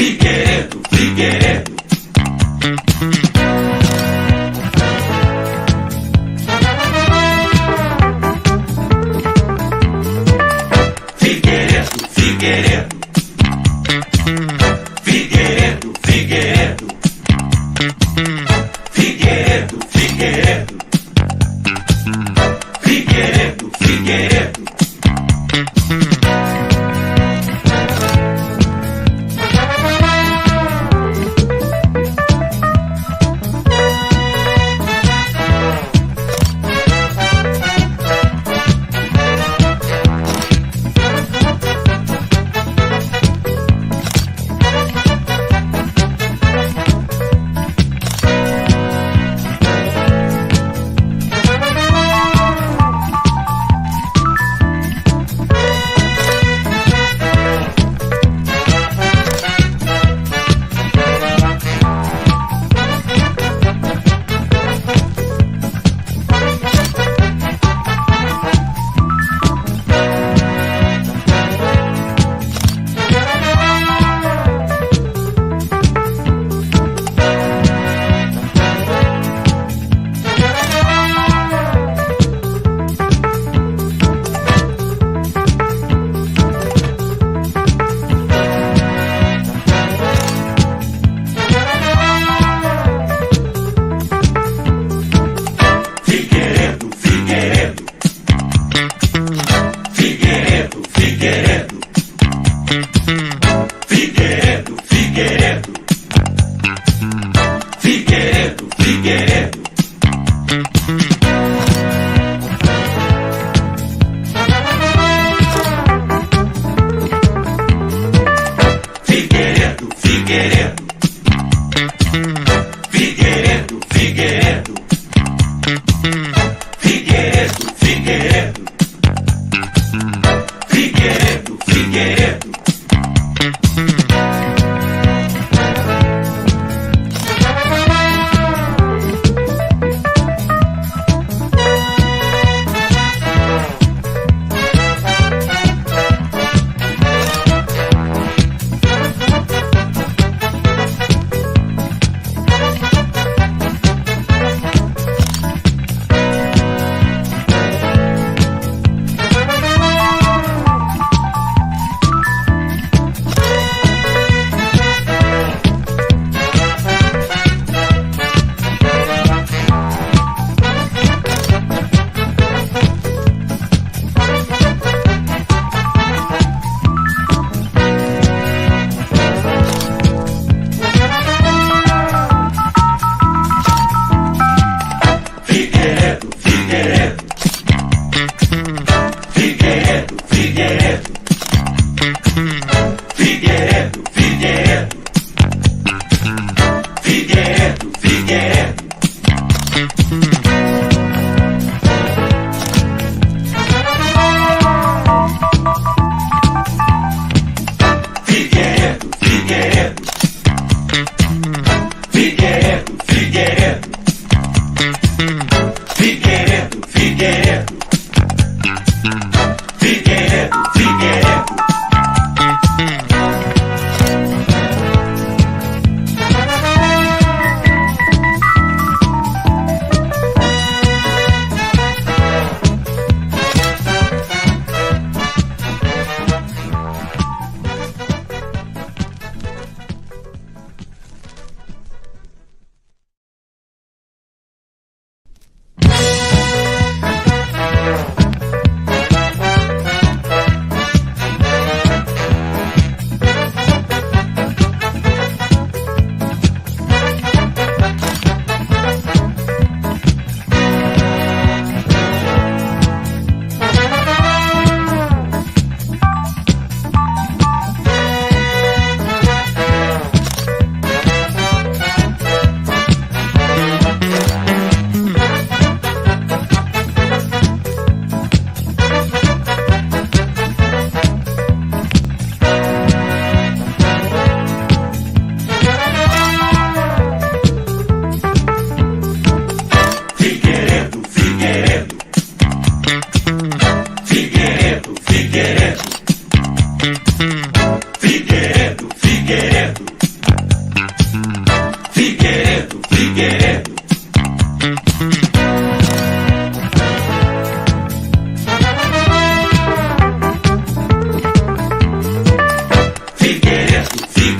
Figueiredo, Figueiredo. Figueiredo, Figueiredo. Figueiredo, Figueiredo. Figueiredo, Figueiredo. Figueiredo, Figueiredo.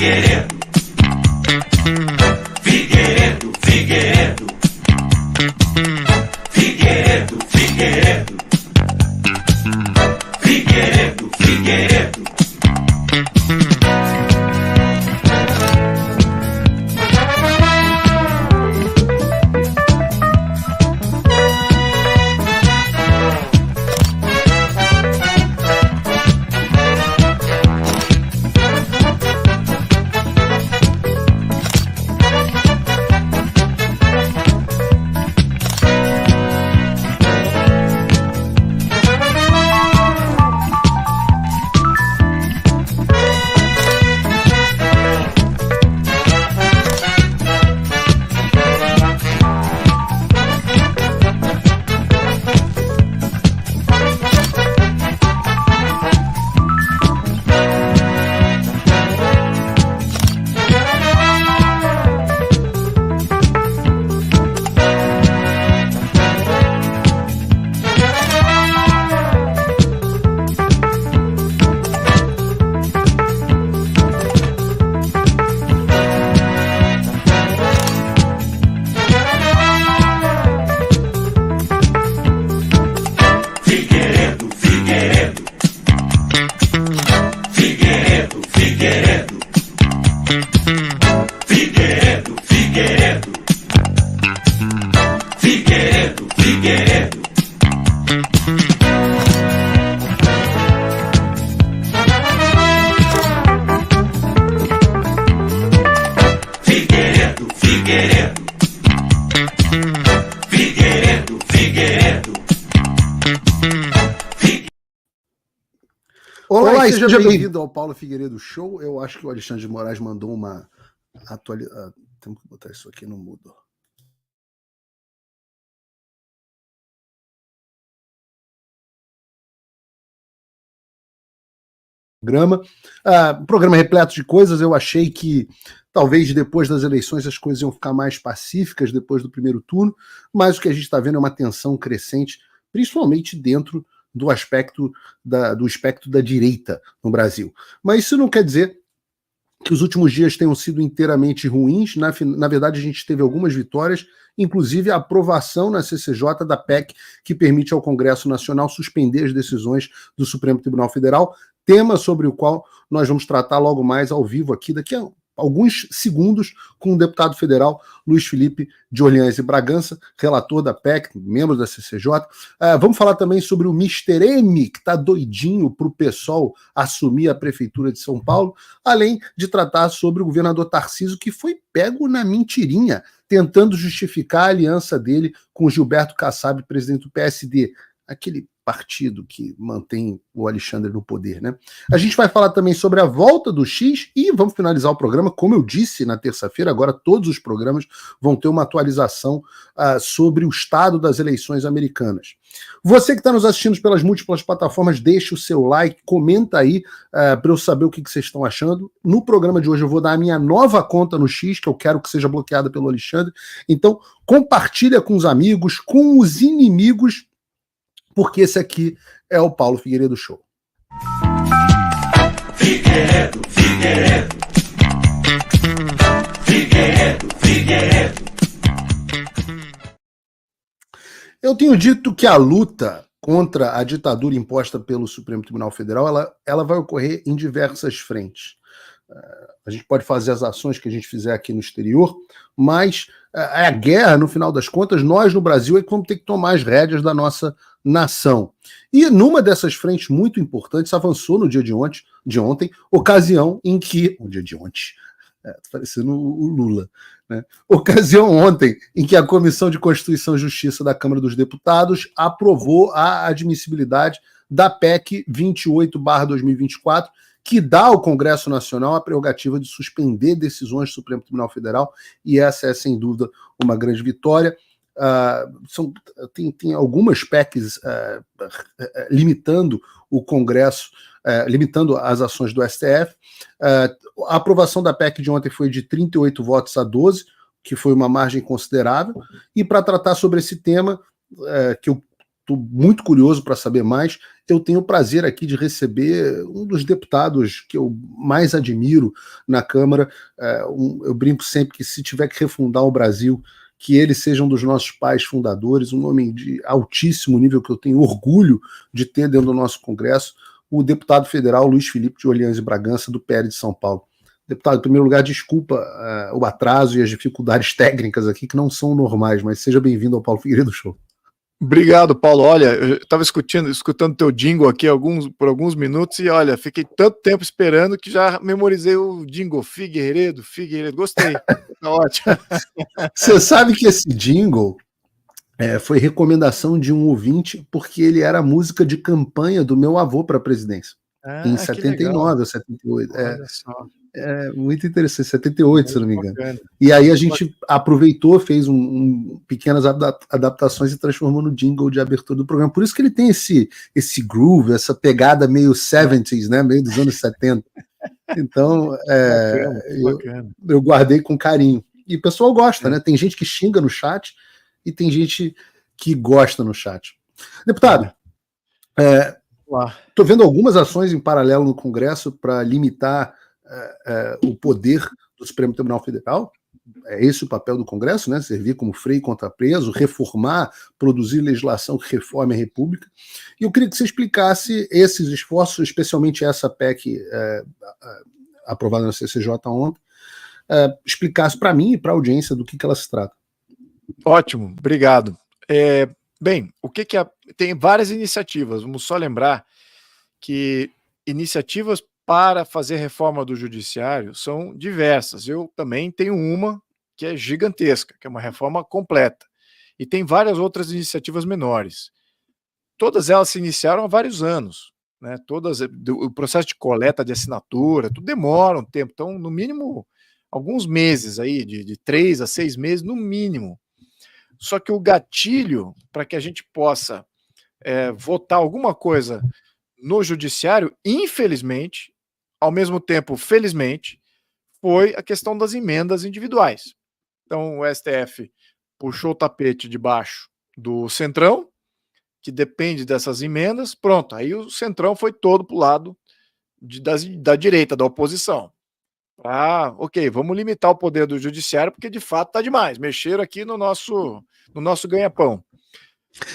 Figueiredo, Figueiredo, Figueiredo, Figueiredo, Figueiredo, Figueiredo, Figueiredo. Olá, e seja bem-vindo ao Paulo Figueiredo Show. Eu acho que o Alexandre de Moraes mandou uma atualização. Temos que botar isso aqui no mudo. Programa repleto de coisas. Eu achei que talvez depois das eleições as coisas iam ficar mais pacíficas depois do primeiro turno, mas o que a gente está vendo é uma tensão crescente, principalmente dentro do espectro da direita no Brasil. Mas isso não quer dizer que os últimos dias tenham sido inteiramente ruins. Na verdade, a gente teve algumas vitórias, inclusive a aprovação na CCJ da PEC que permite ao Congresso Nacional suspender as decisões do Supremo Tribunal Federal, tema sobre o qual nós vamos tratar logo mais ao vivo aqui, daqui a alguns segundos, com o deputado federal Luiz Felipe de Orleans e Bragança, relator da PEC, membro da CCJ. Vamos falar também sobre o Mr. M, que está doidinho para o PSOL assumir a Prefeitura de São Paulo, além de tratar sobre o governador Tarcísio, que foi pego na mentirinha, tentando justificar a aliança dele com Gilberto Kassab, presidente do PSD, aquele partido que mantém o Alexandre no poder, né? A gente vai falar também sobre a volta do X e vamos finalizar o programa, como eu disse na terça-feira, agora todos os programas vão ter uma atualização sobre o estado das eleições americanas. Você que está nos assistindo pelas múltiplas plataformas, deixa o seu like, comenta aí para eu saber o que vocês estão achando. No programa de hoje eu vou dar a minha nova conta no X, que eu quero que seja bloqueada pelo Alexandre. Então compartilha com os amigos, com os inimigos, porque esse aqui é o Paulo Figueiredo Show. Figueiredo, Figueiredo, Figueiredo, Figueiredo. Eu tenho dito que a luta contra a ditadura imposta pelo Supremo Tribunal Federal, ela vai ocorrer em diversas frentes. A gente pode fazer as ações que a gente fizer aqui no exterior, mas a guerra, no final das contas, nós no Brasil é que vamos ter que tomar as rédeas da nossa nação. E numa dessas frentes muito importantes, avançou no dia de ontem, ocasião em que... O dia de ontem, tá parecendo o Lula, né? Ocasião ontem em que a Comissão de Constituição e Justiça da Câmara dos Deputados aprovou a admissibilidade da PEC 28/2024, que dá ao Congresso Nacional a prerrogativa de suspender decisões do Supremo Tribunal Federal, e essa é, sem dúvida, uma grande vitória. Tem algumas PECs limitando o Congresso, limitando as ações do STF. A aprovação da PEC de ontem foi de 38 votos a 12, que foi uma margem considerável, e para tratar sobre esse tema, que eu estou muito curioso para saber mais. Eu tenho o prazer aqui de receber um dos deputados que eu mais admiro na Câmara. Eu brinco sempre que se tiver que refundar o Brasil, que ele seja um dos nossos pais fundadores, um homem de altíssimo nível que eu tenho orgulho de ter dentro do nosso Congresso, o deputado federal Luiz Felipe de Orleans e Bragança, do PL de São Paulo. Deputado, em primeiro lugar, desculpa o atraso e as dificuldades técnicas aqui, que não são normais, mas seja bem-vindo ao Paulo Figueiredo Show. Obrigado, Paulo. Olha, eu estava escutando teu jingle aqui por alguns minutos e, olha, fiquei tanto tempo esperando que já memorizei o jingle. Figueiredo, gostei. Tá ótimo. Você sabe que esse jingle foi recomendação de um ouvinte, porque ele era a música de campanha do meu avô para a presidência, em 79 ou 78. Olha só. Muito interessante, 78, se eu não me engano. E aí a gente aproveitou, fez pequenas adaptações e transformou no jingle de abertura do programa. Por isso que ele tem esse groove, essa pegada meio 70s, né? Meio dos anos 70. Então, eu guardei com carinho. E o pessoal gosta, né? Tem gente que xinga no chat e tem gente que gosta no chat. Deputado, estou vendo algumas ações em paralelo no Congresso para limitar o poder do Supremo Tribunal Federal. É esse o papel do Congresso, né? Servir como freio contra preso, reformar, produzir legislação que reforme a República. E eu queria que você explicasse esses esforços, especialmente essa PEC aprovada na CCJ ontem, explicasse para mim e para a audiência do que ela se trata. Ótimo, obrigado. Bem, tem várias iniciativas. Vamos só lembrar que iniciativas para fazer reforma do judiciário são diversas. Eu também tenho uma que é gigantesca, que é uma reforma completa. E tem várias outras iniciativas menores. Todas elas se iniciaram há vários anos, né? O processo de coleta de assinatura, tudo demora um tempo. Então, no mínimo, alguns meses aí, de 3 a 6 meses, no mínimo. Só que o gatilho para que a gente possa votar alguma coisa no judiciário, infelizmente, ao mesmo tempo, felizmente, foi a questão das emendas individuais. Então, o STF puxou o tapete debaixo do Centrão, que depende dessas emendas, pronto, aí o Centrão foi todo para o lado da direita, da oposição. Ok, vamos limitar o poder do judiciário, porque de fato está demais, mexeram aqui no nosso ganha-pão.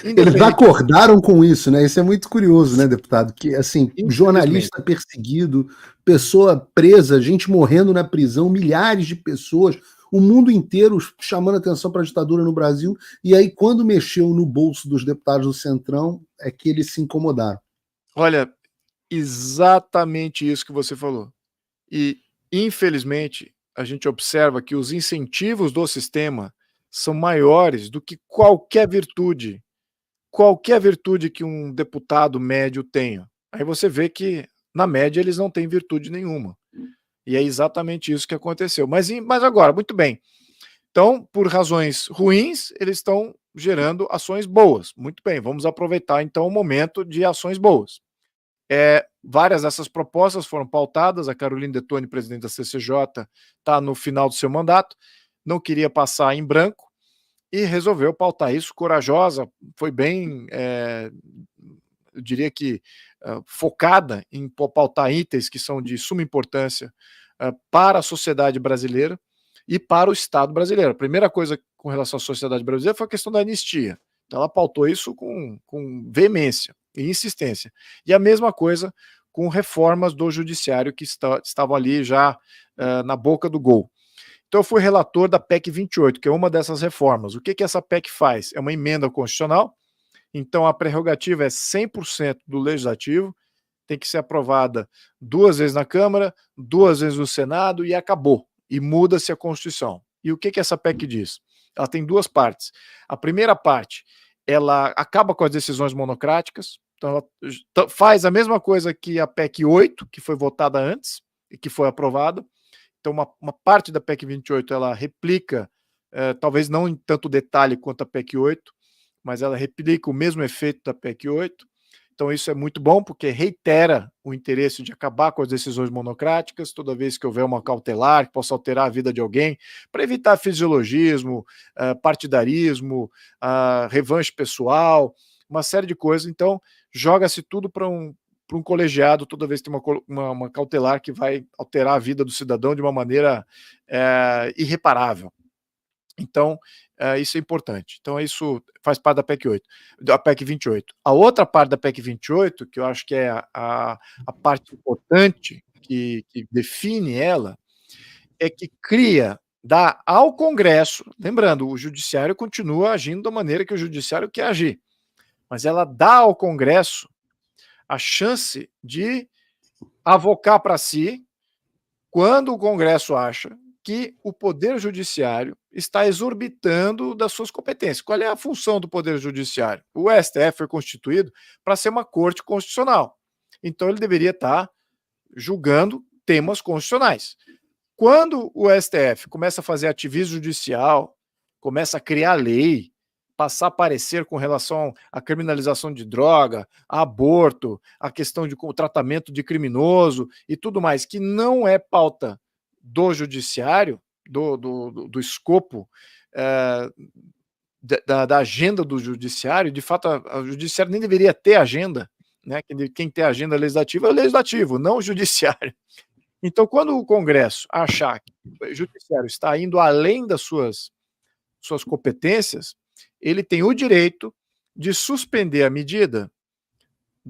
Eles acordaram com isso, né? Isso é muito curioso, né, deputado? Que, assim, jornalista perseguido, pessoa presa, gente morrendo na prisão, milhares de pessoas, o mundo inteiro chamando atenção para a ditadura no Brasil, e aí, quando mexeu no bolso dos deputados do Centrão, é que eles se incomodaram. Olha, exatamente isso que você falou. E, infelizmente, a gente observa que os incentivos do sistema são maiores do que qualquer virtude que um deputado médio tenha. Aí você vê que, na média, eles não têm virtude nenhuma. E é exatamente isso que aconteceu. Mas agora, muito bem. Então, por razões ruins, eles estão gerando ações boas. Muito bem, vamos aproveitar, então, o momento de ações boas. Várias dessas propostas foram pautadas. A Carolina Detoni, presidente da CCJ, está no final do seu mandato, não queria passar em branco, e resolveu pautar isso, corajosa, foi bem, eu diria que focada em pautar itens que são de suma importância para a sociedade brasileira e para o Estado brasileiro. A primeira coisa com relação à sociedade brasileira foi a questão da anistia. Então ela pautou isso com veemência e insistência. E a mesma coisa com reformas do judiciário que estavam ali já na boca do gol. Então eu fui relator da PEC 28, que é uma dessas reformas. O que essa PEC faz? É uma emenda constitucional, então a prerrogativa é 100% do Legislativo, tem que ser aprovada 2 vezes na Câmara, 2 vezes no Senado e acabou. E muda-se a Constituição. E o que essa PEC diz? Ela tem 2 partes. A primeira parte, ela acaba com as decisões monocráticas, então ela faz a mesma coisa que a PEC 8, que foi votada antes e que foi aprovada. Então, uma parte da PEC 28, ela replica, talvez não em tanto detalhe quanto a PEC 8, mas ela replica o mesmo efeito da PEC 8. Então, isso é muito bom, porque reitera o interesse de acabar com as decisões monocráticas, toda vez que houver uma cautelar que possa alterar a vida de alguém, para evitar fisiologismo, partidarismo, revanche pessoal, uma série de coisas. Então, joga-se tudo para um colegiado toda vez que tem uma cautelar que vai alterar a vida do cidadão de uma maneira irreparável. Então, isso é importante. Então, isso faz parte da PEC 8, da PEC 28. A outra parte da PEC 28, que eu acho que é a parte importante que define ela, é que dá ao Congresso, lembrando, o Judiciário continua agindo da maneira que o Judiciário quer agir, mas ela dá ao Congresso a chance de avocar para si quando o Congresso acha que o Poder Judiciário está exorbitando das suas competências. Qual é a função do Poder Judiciário? O STF foi constituído para ser uma corte constitucional. Então ele deveria estar julgando temas constitucionais. Quando o STF começa a fazer ativismo judicial, começa a criar lei, passar parecer com relação à criminalização de droga, a aborto, a questão de tratamento de criminoso e tudo mais, que não é pauta do judiciário, do escopo da agenda do judiciário. De fato, o judiciário nem deveria ter agenda, né? Quem tem agenda legislativa é o legislativo, não o judiciário. Então, quando o Congresso achar que o judiciário está indo além das suas competências, ele tem o direito de suspender a medida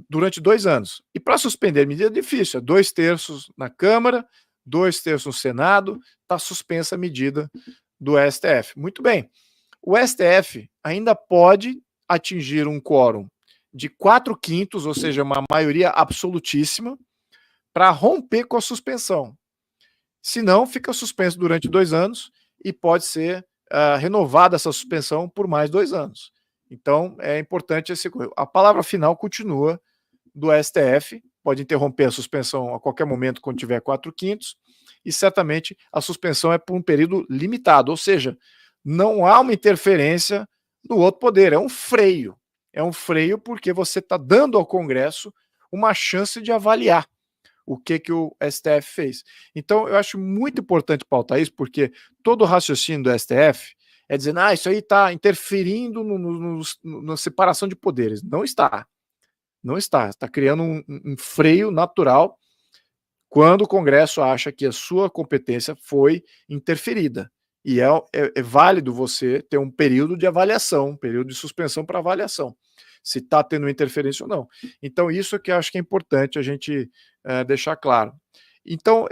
durante 2 anos. E para suspender a medida é difícil, é 2/3 na Câmara, 2/3 no Senado, está suspensa a medida do STF. Muito bem. O STF ainda pode atingir um quórum de 4/5, ou seja, uma maioria absolutíssima, para romper com a suspensão. Se não, fica suspenso durante 2 anos e pode ser renovada essa suspensão por mais 2 anos. Então, é importante a palavra final continua do STF, pode interromper a suspensão a qualquer momento quando tiver 4/5, e certamente a suspensão é por um período limitado, ou seja, não há uma interferência no outro poder, é um freio. É um freio porque você está dando ao Congresso uma chance de avaliar o que o STF fez. Então, eu acho muito importante pautar isso, porque todo o raciocínio do STF é dizendo, isso aí está interferindo na separação de poderes. Não está. Não está. Está criando um freio natural quando o Congresso acha que a sua competência foi interferida. E é válido você ter um período de avaliação, um período de suspensão para avaliação, se está tendo interferência ou não. Então, isso é que eu acho que é importante a gente deixar claro. Então,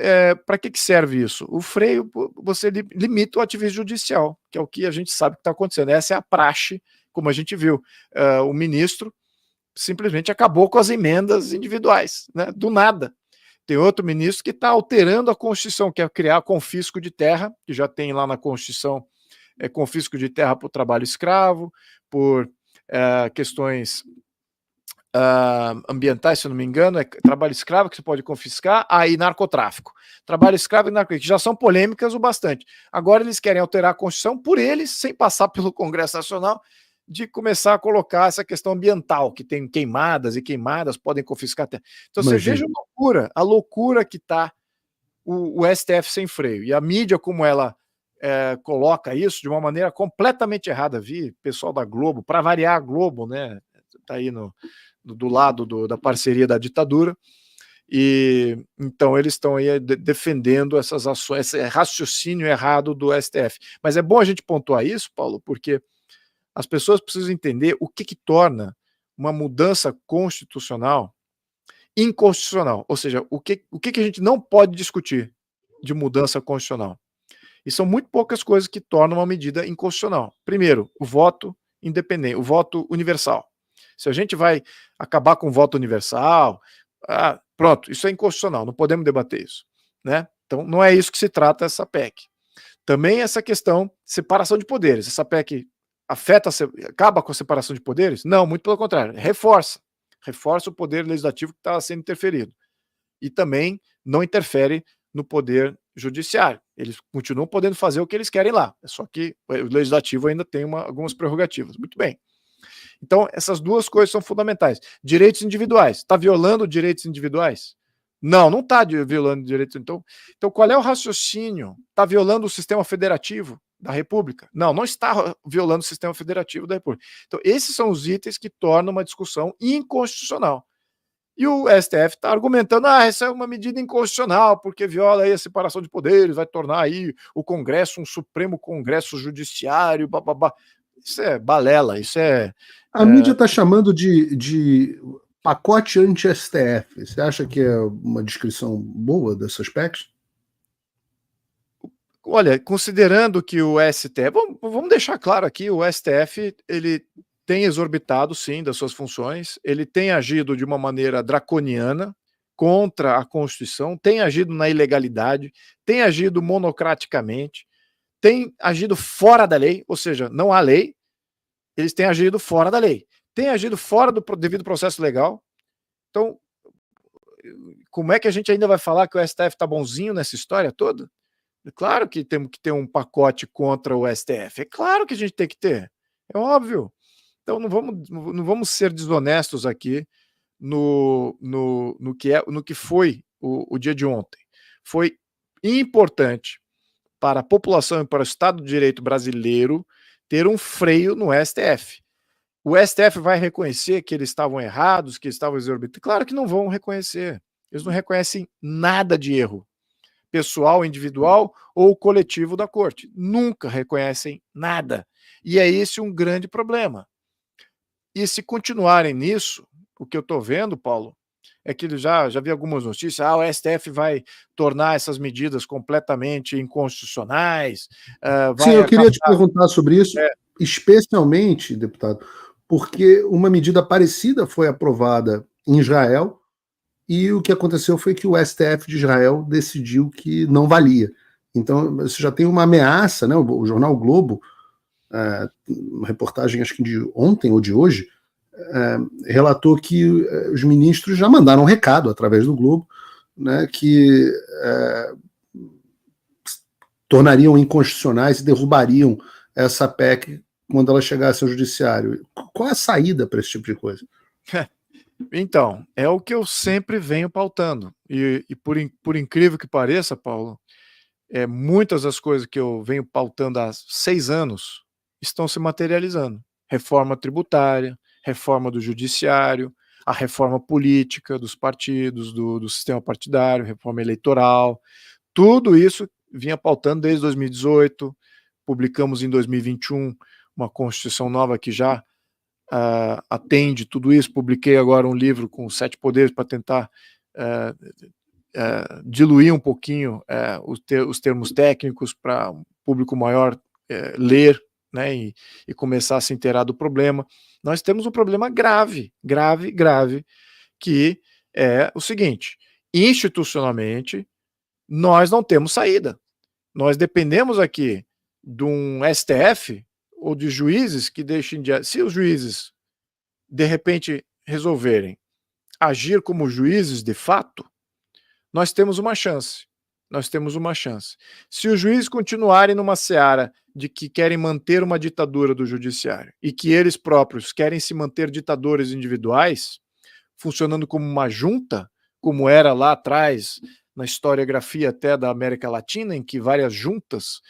para que serve isso? O freio, você limita o ativismo judicial, que é o que a gente sabe que está acontecendo. Essa é a praxe, como a gente viu. O ministro simplesmente acabou com as emendas individuais, né? Do nada. Tem outro ministro que está alterando a Constituição, quer criar confisco de terra, que já tem lá na Constituição confisco de terra por trabalho escravo, por questões ambientais, se eu não me engano, é trabalho escravo que você pode confiscar, e narcotráfico. Trabalho escravo e narcotráfico, que já são polêmicas o bastante. Agora eles querem alterar a Constituição por eles, sem passar pelo Congresso Nacional, de começar a colocar essa questão ambiental, que tem queimadas e queimadas podem confiscar terra. Então você veja a loucura que está o STF sem freio. E a mídia, como ela coloca isso de uma maneira completamente errada. Vi pessoal da Globo, para variar a Globo, né? Está aí do lado da parceria da ditadura. E então eles estão aí defendendo essas ações, esse raciocínio errado do STF. Mas é bom a gente pontuar isso, Paulo, porque as pessoas precisam entender o que torna uma mudança constitucional inconstitucional. Ou seja, o que a gente não pode discutir de mudança constitucional. E são muito poucas coisas que tornam uma medida inconstitucional. Primeiro, o voto independente, o voto universal. Se a gente vai acabar com o voto universal, pronto, isso é inconstitucional, não podemos debater isso, né? Então, não é isso que se trata essa PEC. Também essa questão de separação de poderes. Essa PEC acaba com a separação de poderes? Não, muito pelo contrário, reforça o poder legislativo que está sendo interferido. E também não interfere no poder judiciário. Eles continuam podendo fazer o que eles querem lá, só que o legislativo ainda tem algumas prerrogativas. Muito bem. Então, essas duas coisas são fundamentais. Direitos individuais. Está violando direitos individuais? Não, não está violando direitos. Então, qual é o raciocínio? Está violando o sistema federativo? da República. Não está violando o sistema federativo da República. Então, esses são os itens que tornam uma discussão inconstitucional. E o STF está argumentando, essa é uma medida inconstitucional, porque viola aí a separação de poderes, vai tornar aí o Congresso um Supremo Congresso Judiciário, bababá. Isso é balela, isso é... A mídia está chamando de pacote anti-STF. Você acha que é uma descrição boa desse aspecto? Olha, considerando que o STF... Vamos deixar claro aqui, o STF, ele tem exorbitado, sim, das suas funções, ele tem agido de uma maneira draconiana contra a Constituição, tem agido na ilegalidade, tem agido monocraticamente, tem agido fora da lei, ou seja, não há lei, eles têm agido fora da lei, têm agido fora do devido processo legal. Então, como é que a gente ainda vai falar que o STF está bonzinho nessa história toda? É claro que temos que ter um pacote contra o STF, é claro que a gente tem que ter, é óbvio. Então não vamos ser desonestos aqui no que foi o dia de ontem. Foi importante para a população e para o Estado de Direito brasileiro ter um freio no STF. O STF vai reconhecer que eles estavam errados, que estavam exorbitando? Claro que não vão reconhecer. Eles não reconhecem nada de erro pessoal, individual ou coletivo da corte. Nunca reconhecem nada. E é esse um grande problema. E se continuarem nisso, o que eu estou vendo, Paulo, é que já vi algumas notícias, o STF vai tornar essas medidas completamente inconstitucionais. Sim, eu queria te perguntar sobre isso, especialmente, deputado, porque uma medida parecida foi aprovada em Israel e o que aconteceu foi que o STF de Israel decidiu que não valia. Então, você já tem uma ameaça, né? O jornal o Globo, uma reportagem acho que de ontem ou de hoje, relatou que os ministros já mandaram um recado através do Globo, né, que tornariam inconstitucionais e derrubariam essa PEC quando ela chegasse ao judiciário. Qual é a saída para esse tipo de coisa? Então, é o que eu sempre venho pautando. E por incrível que pareça, Paulo, muitas das coisas que eu venho pautando há 6 anos estão se materializando. Reforma tributária, reforma do judiciário, a reforma política dos partidos, do sistema partidário, reforma eleitoral, tudo isso vinha pautando desde 2018, publicamos em 2021 uma Constituição nova que já atende tudo isso, publiquei agora um livro com 7 poderes para tentar diluir um pouquinho os termos técnicos para um público maior ler, né, e começar a se inteirar do problema. Nós temos um problema grave, que é o seguinte: institucionalmente, nós não temos saída. Nós dependemos aqui de um STF ou de juízes que deixem de... Se os juízes, de repente, resolverem agir como juízes de fato, nós temos uma chance. Se os juízes continuarem numa seara de que querem manter uma ditadura do judiciário e que eles próprios querem se manter ditadores individuais, funcionando como uma junta, como era lá atrás, na historiografia até da América Latina, em que várias juntas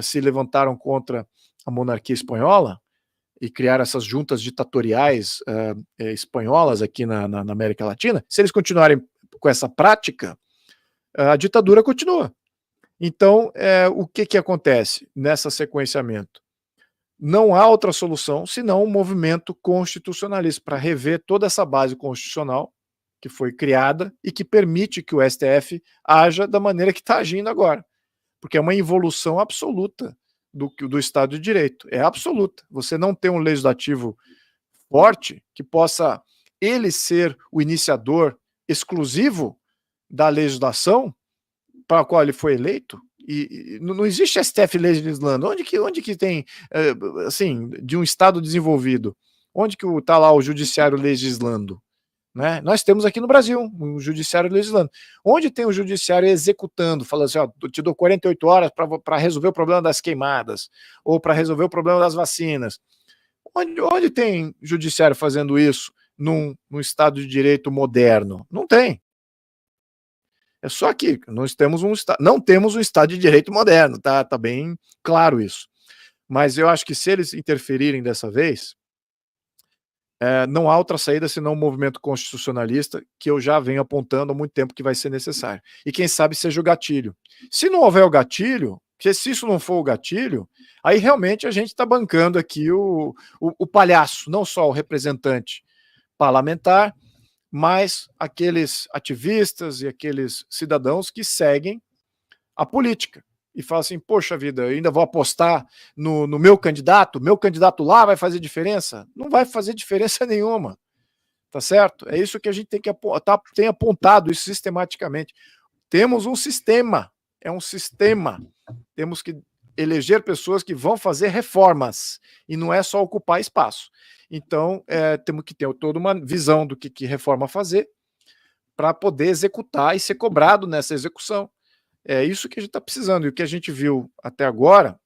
se levantaram contra a monarquia espanhola e criaram essas juntas ditatoriais espanholas aqui na América Latina, se eles continuarem com essa prática, a ditadura continua. Então, o que acontece nesse sequenciamento? Não há outra solução senão um movimento constitucionalista para rever toda essa base constitucional que foi criada e que permite que o STF haja da maneira que está agindo agora. Porque é uma involução absoluta do Estado de Direito. É absoluta. Você não tem um legislativo forte que possa ele ser o iniciador exclusivo da legislação para a qual ele foi eleito, e não existe STF legislando. Onde que tem, assim, de um Estado desenvolvido, onde que está lá o judiciário legislando? Né? Nós temos aqui no Brasil um judiciário legislando. Onde tem o judiciário executando, falando assim, eu te dou 48 horas para resolver o problema das queimadas, ou para resolver o problema das vacinas? Onde tem judiciário fazendo isso num Estado de Direito moderno? Não tem. É só aqui, não temos um Estado de Direito moderno, tá bem claro isso. Mas eu acho que se eles interferirem dessa vez, não há outra saída senão um movimento constitucionalista que eu já venho apontando há muito tempo que vai ser necessário. E quem sabe seja o gatilho. Se não houver o gatilho, porque se isso não for o gatilho, aí realmente a gente está bancando aqui o palhaço, não só o representante parlamentar, mas aqueles ativistas e aqueles cidadãos que seguem a política e falam assim, poxa vida, eu ainda vou apostar no meu candidato lá vai fazer diferença? Não vai fazer diferença nenhuma, tá certo? É isso que a gente tem apontado isso sistematicamente. Temos um sistema, é um sistema, temos que eleger pessoas que vão fazer reformas, e não é só ocupar espaço. Então, temos que ter toda uma visão do que reforma fazer, para poder executar e ser cobrado nessa execução. É isso que a gente está precisando. E o que a gente viu até agora,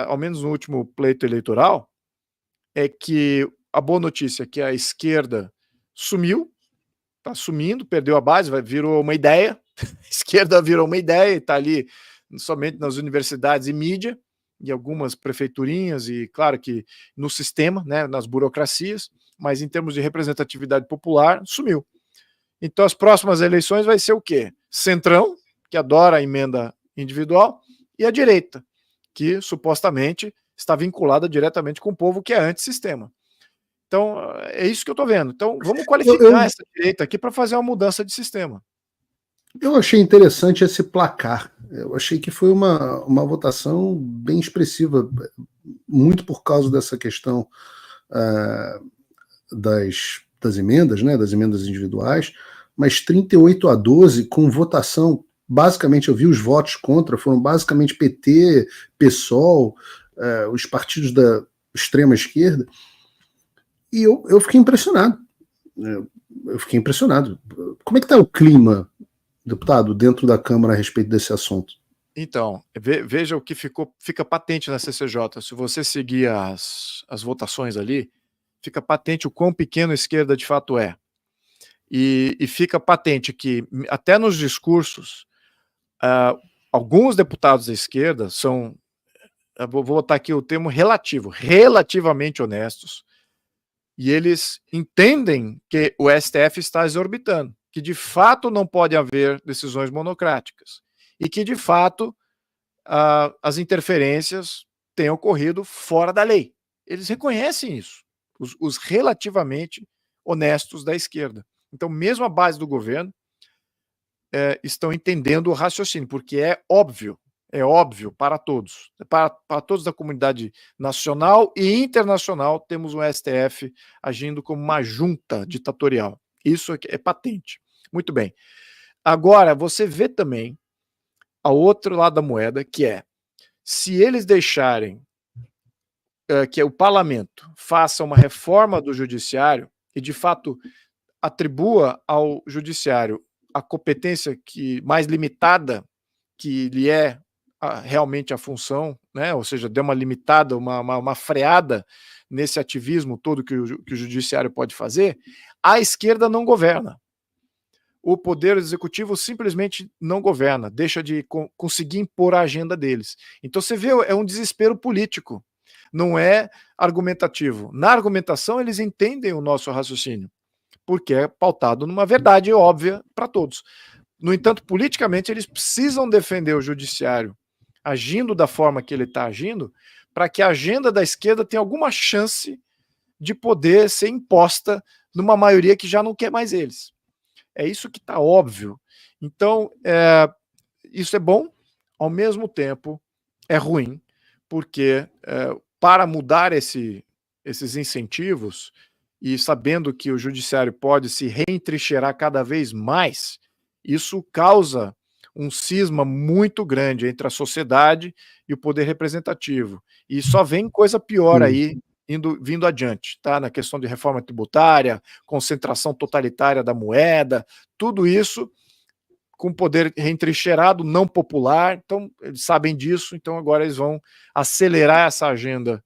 ao menos no último pleito eleitoral, é que a boa notícia é que a esquerda sumiu, está sumindo, perdeu a base, virou uma ideia, a esquerda virou uma ideia e está ali somente nas universidades e mídia, e algumas prefeiturinhas, e claro que no sistema, né, nas burocracias, mas em termos de representatividade popular, sumiu. Então as próximas eleições vai ser o quê? Centrão, que adora a emenda individual, e a direita, que supostamente está vinculada diretamente com o povo, que é antissistema. Então, é isso que eu estou vendo. Então, vamos qualificar essa direita aqui para fazer uma mudança de sistema. Eu achei interessante esse placar. Eu achei que foi uma votação bem expressiva, muito por causa dessa questão das emendas, né, das emendas individuais, mas 38-12 com votação, basicamente eu vi os votos contra, foram basicamente PT, PSOL, os partidos da extrema esquerda, e eu fiquei impressionado. Eu fiquei impressionado. Como é que está o clima, deputado, dentro da Câmara a respeito desse assunto? Então, veja o que fica patente na CCJ. Se você seguir as votações ali, fica patente o quão pequeno a esquerda de fato é. E fica patente que, até nos discursos, alguns deputados da esquerda são, vou botar aqui o termo relativo, relativamente honestos, e eles entendem que o STF está exorbitando, que de fato não pode haver decisões monocráticas, e que de fato as interferências têm ocorrido fora da lei. Eles reconhecem isso, os relativamente honestos da esquerda. Então, mesmo a base do governo estão entendendo o raciocínio, porque é óbvio para todos, para todos da comunidade nacional e internacional, temos um STF agindo como uma junta ditatorial. Isso é patente. Muito bem. Agora, você vê também ao outro lado da moeda, que é, se eles deixarem que o parlamento faça uma reforma do judiciário e, de fato, atribua ao judiciário a competência mais limitada que lhe é realmente a função, né? Ou seja, dê uma limitada, uma freada nesse ativismo todo que o judiciário pode fazer, a esquerda não governa. O poder executivo simplesmente não governa, deixa de conseguir impor a agenda deles. Então você vê, é um desespero político, não é argumentativo. Na argumentação eles entendem o nosso raciocínio, porque é pautado numa verdade óbvia para todos. No entanto, politicamente eles precisam defender o judiciário agindo da forma que ele está agindo, para que a agenda da esquerda tenha alguma chance de poder ser imposta numa maioria que já não quer mais eles. É isso que está óbvio. Então, isso é bom, ao mesmo tempo é ruim, porque para mudar esses incentivos, e sabendo que o judiciário pode se reentrincheirar cada vez mais, isso causa um cisma muito grande entre a sociedade e o poder representativo. E só vem coisa pior aí vindo adiante, tá? Na questão de reforma tributária, concentração totalitária da moeda, tudo isso com poder reentrincheirado, não popular. Então, eles sabem disso, então agora eles vão acelerar essa agenda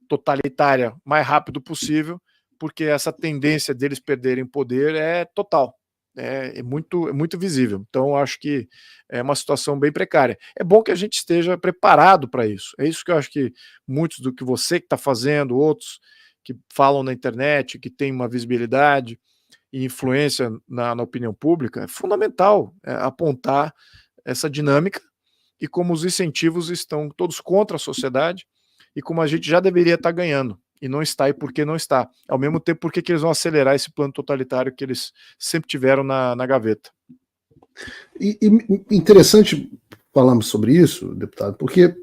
totalitária o mais rápido possível, porque essa tendência deles perderem poder é total. é muito visível. Então, eu acho que é uma situação bem precária. É bom que a gente esteja preparado para isso. É isso que eu acho que muitos do que você que está fazendo, outros que falam na internet, que têm uma visibilidade e influência na opinião pública, é fundamental apontar essa dinâmica e como os incentivos estão todos contra a sociedade e como a gente já deveria estar ganhando e não está, e por que não está. Ao mesmo tempo, por que eles vão acelerar esse plano totalitário que eles sempre tiveram na gaveta? E interessante falarmos sobre isso, deputado, porque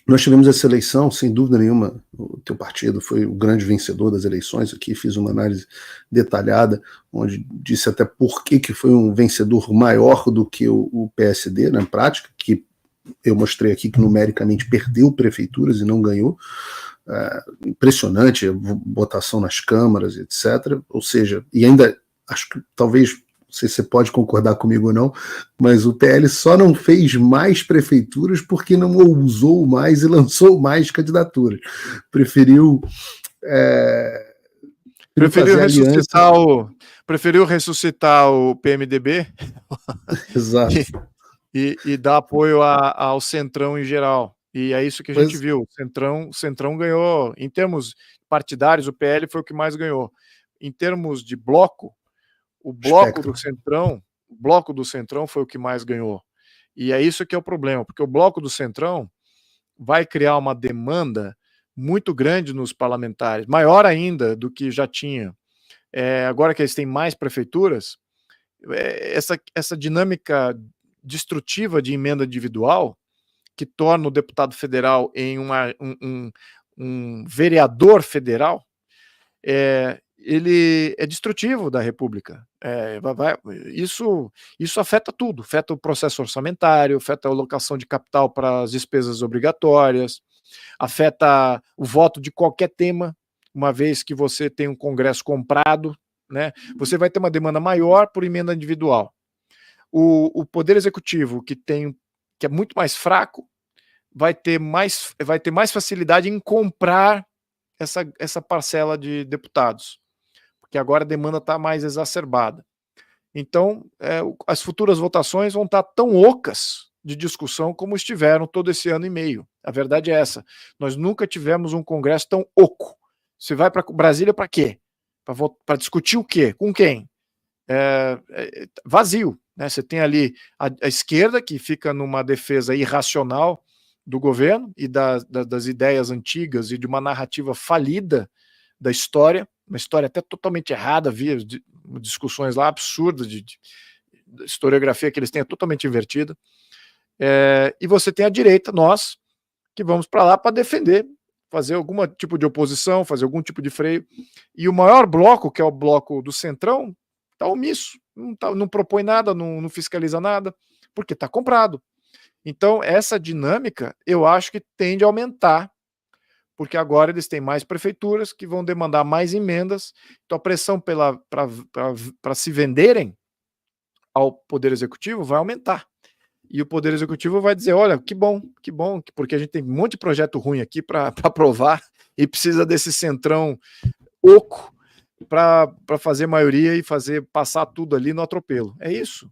nós tivemos essa eleição, sem dúvida nenhuma, o teu partido foi o grande vencedor das eleições. Aqui fiz uma análise detalhada, onde disse até por que foi um vencedor maior do que o PSD, na prática, que eu mostrei aqui que numericamente perdeu prefeituras e não ganhou. Impressionante a votação nas câmaras, etc. Ou seja, e ainda, acho que talvez, não sei se você pode concordar comigo ou não, mas o PL só não fez mais prefeituras porque não ousou mais e lançou mais candidaturas. Preferiu preferiu ressuscitar o PMDB Exato. e dar apoio ao Centrão em geral. E é isso que a gente viu. O Centrão ganhou, em termos partidários, o PL foi o que mais ganhou. Em termos de bloco, o bloco do Centrão foi o que mais ganhou. E é isso que é o problema, porque o bloco do Centrão vai criar uma demanda muito grande nos parlamentares, maior ainda do que já tinha. Agora que eles têm mais prefeituras, essa dinâmica destrutiva de emenda individual, que torna o deputado federal em um vereador federal, ele é destrutivo da República. Isso afeta tudo, afeta o processo orçamentário, afeta a alocação de capital para as despesas obrigatórias, afeta o voto de qualquer tema, uma vez que você tem um Congresso comprado, né? Você vai ter uma demanda maior por emenda individual. O Poder Executivo, que é muito mais fraco, vai ter mais facilidade em comprar essa parcela de deputados, porque agora a demanda está mais exacerbada. Então, as futuras votações vão estar tão ocas de discussão como estiveram todo esse ano e meio. A verdade é essa. Nós nunca tivemos um Congresso tão oco. Você vai para Brasília para quê? Para discutir o quê? Com quem? Vazio. Né? Você tem ali a esquerda, que fica numa defesa irracional do governo e das ideias antigas e de uma narrativa falida da história, uma história até totalmente errada, via discussões lá absurdas de historiografia que eles têm totalmente invertida. E você tem a direita, nós, que vamos para lá para defender, fazer algum tipo de oposição, fazer algum tipo de freio. E o maior bloco, que é o bloco do Centrão, está omisso, não propõe nada, não fiscaliza nada, porque está comprado. Então, essa dinâmica, eu acho que tende a aumentar, porque agora eles têm mais prefeituras que vão demandar mais emendas, então a pressão para se venderem ao Poder Executivo vai aumentar. E o Poder Executivo vai dizer, olha, que bom, porque a gente tem um monte de projeto ruim aqui para aprovar e precisa desse Centrão oco para fazer maioria e fazer passar tudo ali no atropelo. É isso.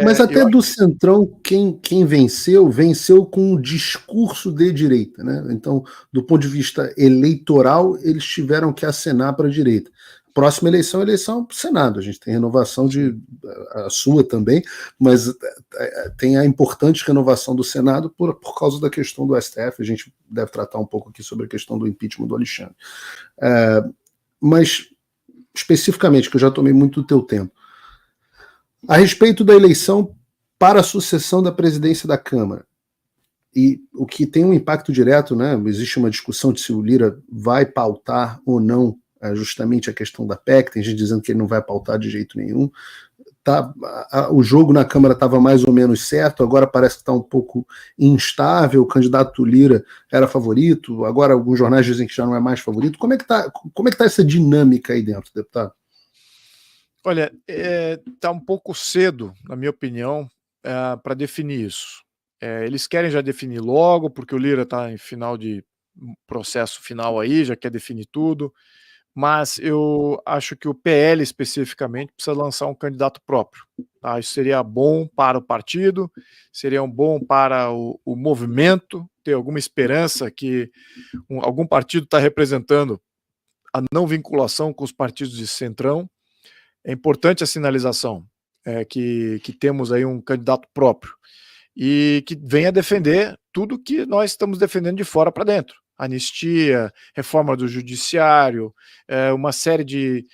Mas até do Centrão, quem venceu com um discurso de direita, né? Então, do ponto de vista eleitoral, eles tiveram que acenar para a direita. Próxima eleição para o Senado. A gente tem renovação a sua também, mas tem a importante renovação do Senado por causa da questão do STF. A gente deve tratar um pouco aqui sobre a questão do impeachment do Alexandre. Mas, especificamente, que eu já tomei muito do teu tempo, a respeito da eleição para a sucessão da presidência da Câmara, e o que tem um impacto direto, né? Existe uma discussão de se o Lira vai pautar ou não justamente a questão da PEC, tem gente dizendo que ele não vai pautar de jeito nenhum. O jogo na Câmara estava mais ou menos certo, agora parece que está um pouco instável, o candidato Lira era favorito, agora alguns jornais dizem que já não é mais favorito. Como é que tá essa dinâmica aí dentro, deputado? Olha, está um pouco cedo, na minha opinião, para definir isso. Eles querem já definir logo, porque o Lira está em final de processo final aí, já quer definir tudo, mas eu acho que o PL especificamente precisa lançar um candidato próprio. Tá? Isso seria bom para o partido, seria bom para o movimento, ter alguma esperança que algum partido está representando a não vinculação com os partidos de centrão. É importante a sinalização que temos aí um candidato próprio e que venha defender tudo que nós estamos defendendo de fora para dentro. Anistia, reforma do judiciário, uma série de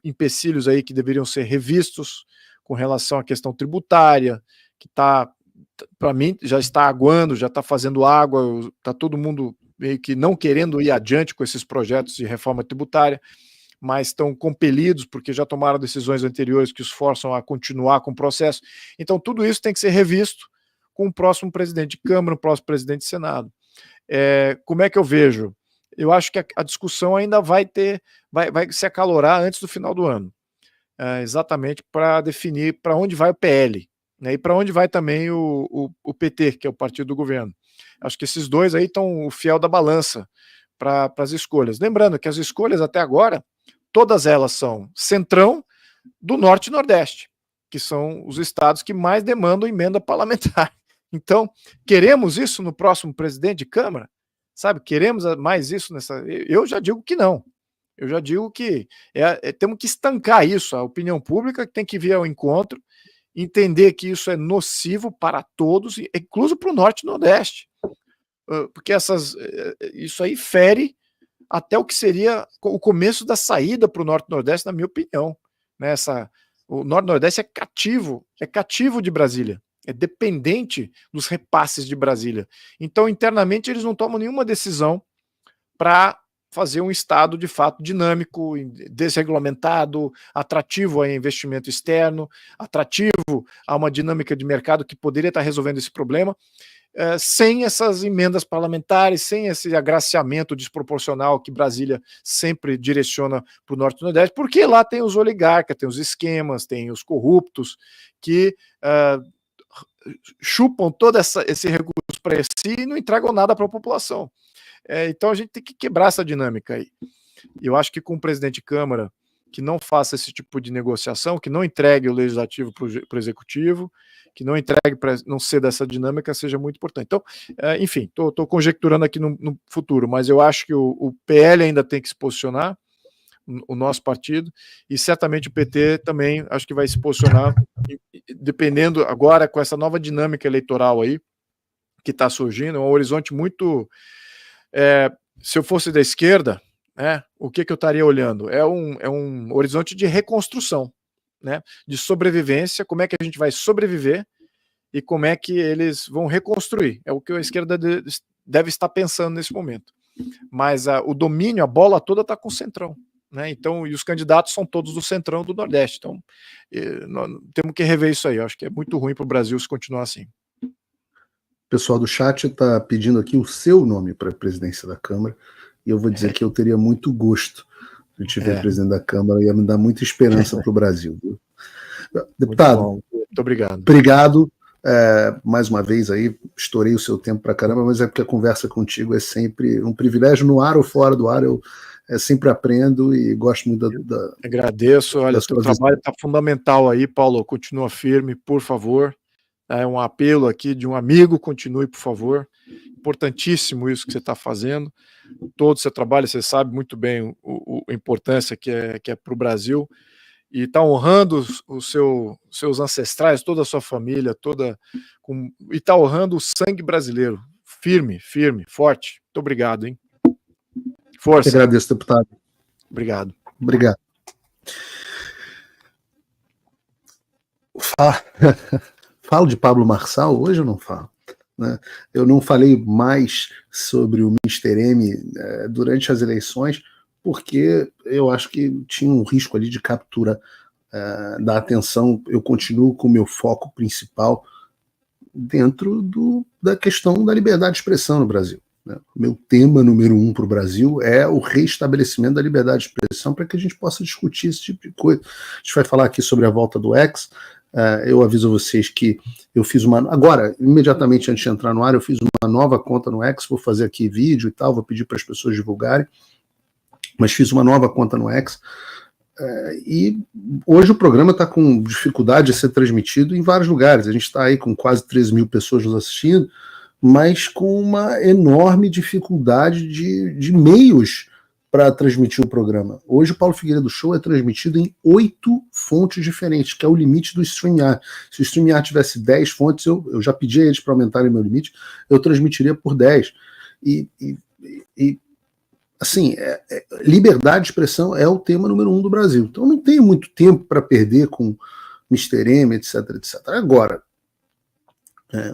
empecilhos aí que deveriam ser revistos com relação à questão tributária, que está, para mim, já está aguando, já está fazendo água, está todo mundo meio que não querendo ir adiante com esses projetos de reforma tributária, mas estão compelidos porque já tomaram decisões anteriores que os forçam a continuar com o processo. Então, tudo isso tem que ser revisto com o próximo presidente de Câmara, o próximo presidente de Senado. Como é que eu vejo? Eu acho que a discussão ainda vai se acalorar antes do final do ano, exatamente para definir para onde vai o PL, né, e para onde vai também o PT, que é o partido do governo. Acho que esses dois aí estão o fiel da balança para as escolhas. Lembrando que as escolhas até agora, todas elas são centrão do Norte e Nordeste, que são os estados que mais demandam emenda parlamentar. Então, queremos isso no próximo presidente de Câmara? Sabe, queremos mais isso nessa... Eu já digo que não. Eu já digo que temos que estancar isso. A opinião pública tem que vir ao encontro, entender que isso é nocivo para todos, incluso para o Norte e Nordeste. Porque isso aí fere até o que seria o começo da saída para o Norte e Nordeste, na minha opinião. Né? O Norte e Nordeste é cativo de Brasília. É dependente dos repasses de Brasília. Então, internamente, eles não tomam nenhuma decisão para fazer um Estado, de fato, dinâmico, desregulamentado, atrativo a investimento externo, atrativo a uma dinâmica de mercado que poderia estar resolvendo esse problema, sem essas emendas parlamentares, sem esse agraciamento desproporcional que Brasília sempre direciona para o Norte e Nordeste, porque lá tem os oligarcas, tem os esquemas, tem os corruptos, que chupam todo esse recurso para si e não entregam nada para a população. Então a gente tem que quebrar essa dinâmica aí. Eu acho que com o presidente de Câmara que não faça esse tipo de negociação, que não entregue o legislativo para o executivo, que não entregue para não ser dessa dinâmica, seja muito importante. Então, enfim, estou conjecturando aqui no futuro, mas eu acho que o PL ainda tem que se posicionar, o nosso partido, e certamente o PT também acho que vai se posicionar, dependendo agora com essa nova dinâmica eleitoral aí, que está surgindo, é um horizonte muito... se eu fosse da esquerda, né, o que eu estaria olhando? É um horizonte de reconstrução, né, de sobrevivência, como é que a gente vai sobreviver e como é que eles vão reconstruir. É o que a esquerda deve estar pensando nesse momento. Mas o domínio, a bola toda está com o centrão. Né? Então, e os candidatos são todos do centrão do Nordeste. Então, nós temos que rever isso aí. Eu acho que é muito ruim para o Brasil se continuar assim. O pessoal do chat está pedindo aqui o seu nome para a presidência da Câmara, e eu vou dizer que eu teria muito gosto de te ver presidente da Câmara, ia me dar muita esperança para o Brasil. Deputado, muito obrigado. Obrigado. Mais uma vez aí, estourei o seu tempo para caramba, mas é porque a conversa contigo é sempre um privilégio, no ar ou fora do ar. Eu sempre aprendo e gosto muito da agradeço, olha, o seu trabalho está fundamental aí, Paulo, continua firme, por favor. É um apelo aqui de um amigo, continue, por favor. Importantíssimo isso que você está fazendo. Todo o seu trabalho, você sabe muito bem a importância que é para o Brasil. E está honrando seus ancestrais, toda a sua família, e está honrando o sangue brasileiro. Firme, forte. Muito obrigado, hein? Força. Eu agradeço, deputado. Obrigado. Obrigado. Falo de Pablo Marçal hoje ou não falo? Né? Eu não falei mais sobre o Mr. M durante as eleições, porque eu acho que tinha um risco ali de captura da atenção. Eu continuo com o meu foco principal dentro da questão da liberdade de expressão no Brasil. Né? O meu tema número 1 para o Brasil é o reestabelecimento da liberdade de expressão, para que a gente possa discutir esse tipo de coisa. A gente vai falar aqui sobre a volta do X. Eu aviso vocês que eu fiz agora, imediatamente antes de entrar no ar, eu fiz uma nova conta no X, vou fazer aqui vídeo e tal, vou pedir para as pessoas divulgarem. mas fiz uma nova conta no X. E hoje o programa está com dificuldade de ser transmitido em vários lugares. A gente está aí com quase 13 mil pessoas nos assistindo, mas com uma enorme dificuldade de meios para transmitir o programa. Hoje o Paulo Figueiredo Show é transmitido em 8 fontes diferentes, que é o limite do StreamYard. Se o StreamYard tivesse 10 fontes, eu já pedi a eles para aumentarem meu limite, eu transmitiria por 10. Assim, liberdade de expressão é o tema número 1 do Brasil. Então não tenho muito tempo para perder com Mr. M, etc, etc. Agora,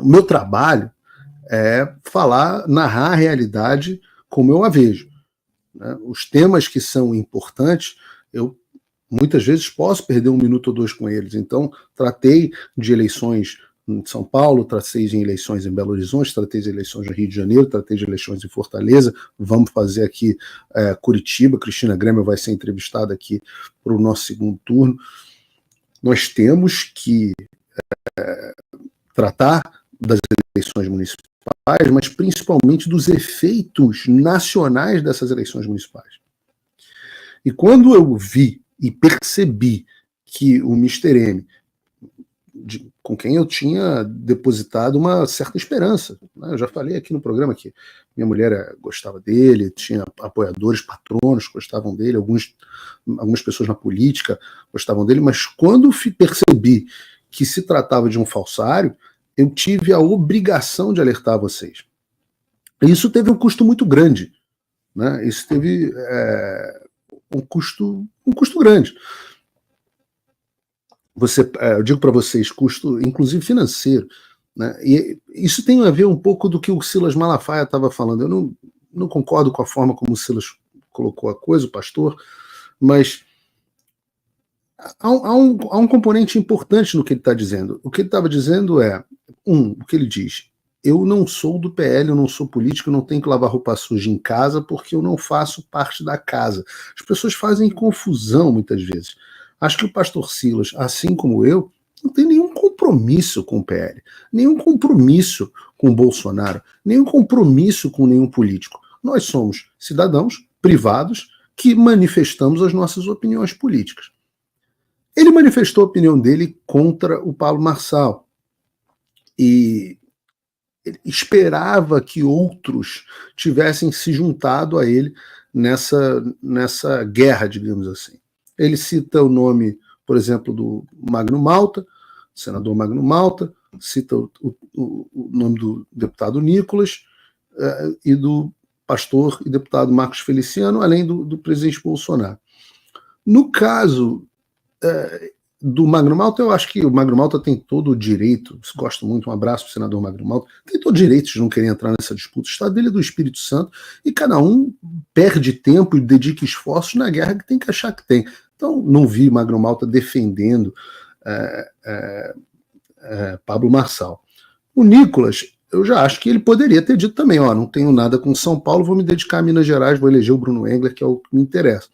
o meu trabalho é narrar a realidade como eu a vejo. Né? Os temas que são importantes, eu muitas vezes posso perder 1 minuto ou 2 com eles. Então, tratei de eleições em São Paulo, tratei de eleições em Belo Horizonte, tratei de eleições no Rio de Janeiro, tratei de eleições em Fortaleza, vamos fazer aqui Curitiba, Cristina Grêmio vai ser entrevistada aqui para o nosso segundo turno. Nós temos que tratar das eleições municipais, mas principalmente dos efeitos nacionais dessas eleições municipais. E quando eu vi e percebi que o Mr. M, com quem eu tinha depositado uma certa esperança, né? Eu já falei aqui no programa que minha mulher gostava dele, tinha apoiadores, patronos que gostavam dele, algumas pessoas na política gostavam dele, mas quando percebi que se tratava de um falsário, eu tive a obrigação de alertar vocês. E isso teve um custo muito grande, né? Isso teve um custo grande. Eu digo para vocês, custo inclusive financeiro, né? E isso tem a ver um pouco do que o Silas Malafaia estava falando. Eu não concordo com a forma como o Silas colocou a coisa, o pastor, mas há um componente importante no que ele está dizendo. O que ele estava dizendo é, o que ele diz, eu não sou do PL, eu não sou político, eu não tenho que lavar roupa suja em casa porque eu não faço parte da casa. As pessoas fazem confusão muitas vezes. Acho que o pastor Silas, assim como eu, não tem nenhum compromisso com o PL, nenhum compromisso com o Bolsonaro, nenhum compromisso com nenhum político. Nós somos cidadãos privados que manifestamos as nossas opiniões políticas. Ele manifestou a opinião dele contra o Pablo Marçal e ele esperava que outros tivessem se juntado a ele nessa guerra, digamos assim. Ele cita o nome, por exemplo, do Magno Malta, senador Magno Malta, cita o nome do deputado Nicolas e do pastor e deputado Marcos Feliciano, além do presidente Bolsonaro. No caso do Magno Malta, eu acho que o Magno Malta tem todo o direito, gosto muito, um abraço para o senador Magno Malta, tem todo o direito de não querer entrar nessa disputa. O estado dele é do Espírito Santo e cada um perde tempo e dedica esforços na guerra que tem que achar que tem. Então, não vi Magno Malta defendendo Pablo Marçal. O Nicolas, eu já acho que ele poderia ter dito também, não tenho nada com São Paulo, vou me dedicar a Minas Gerais, vou eleger o Bruno Engler, que é o que me interessa.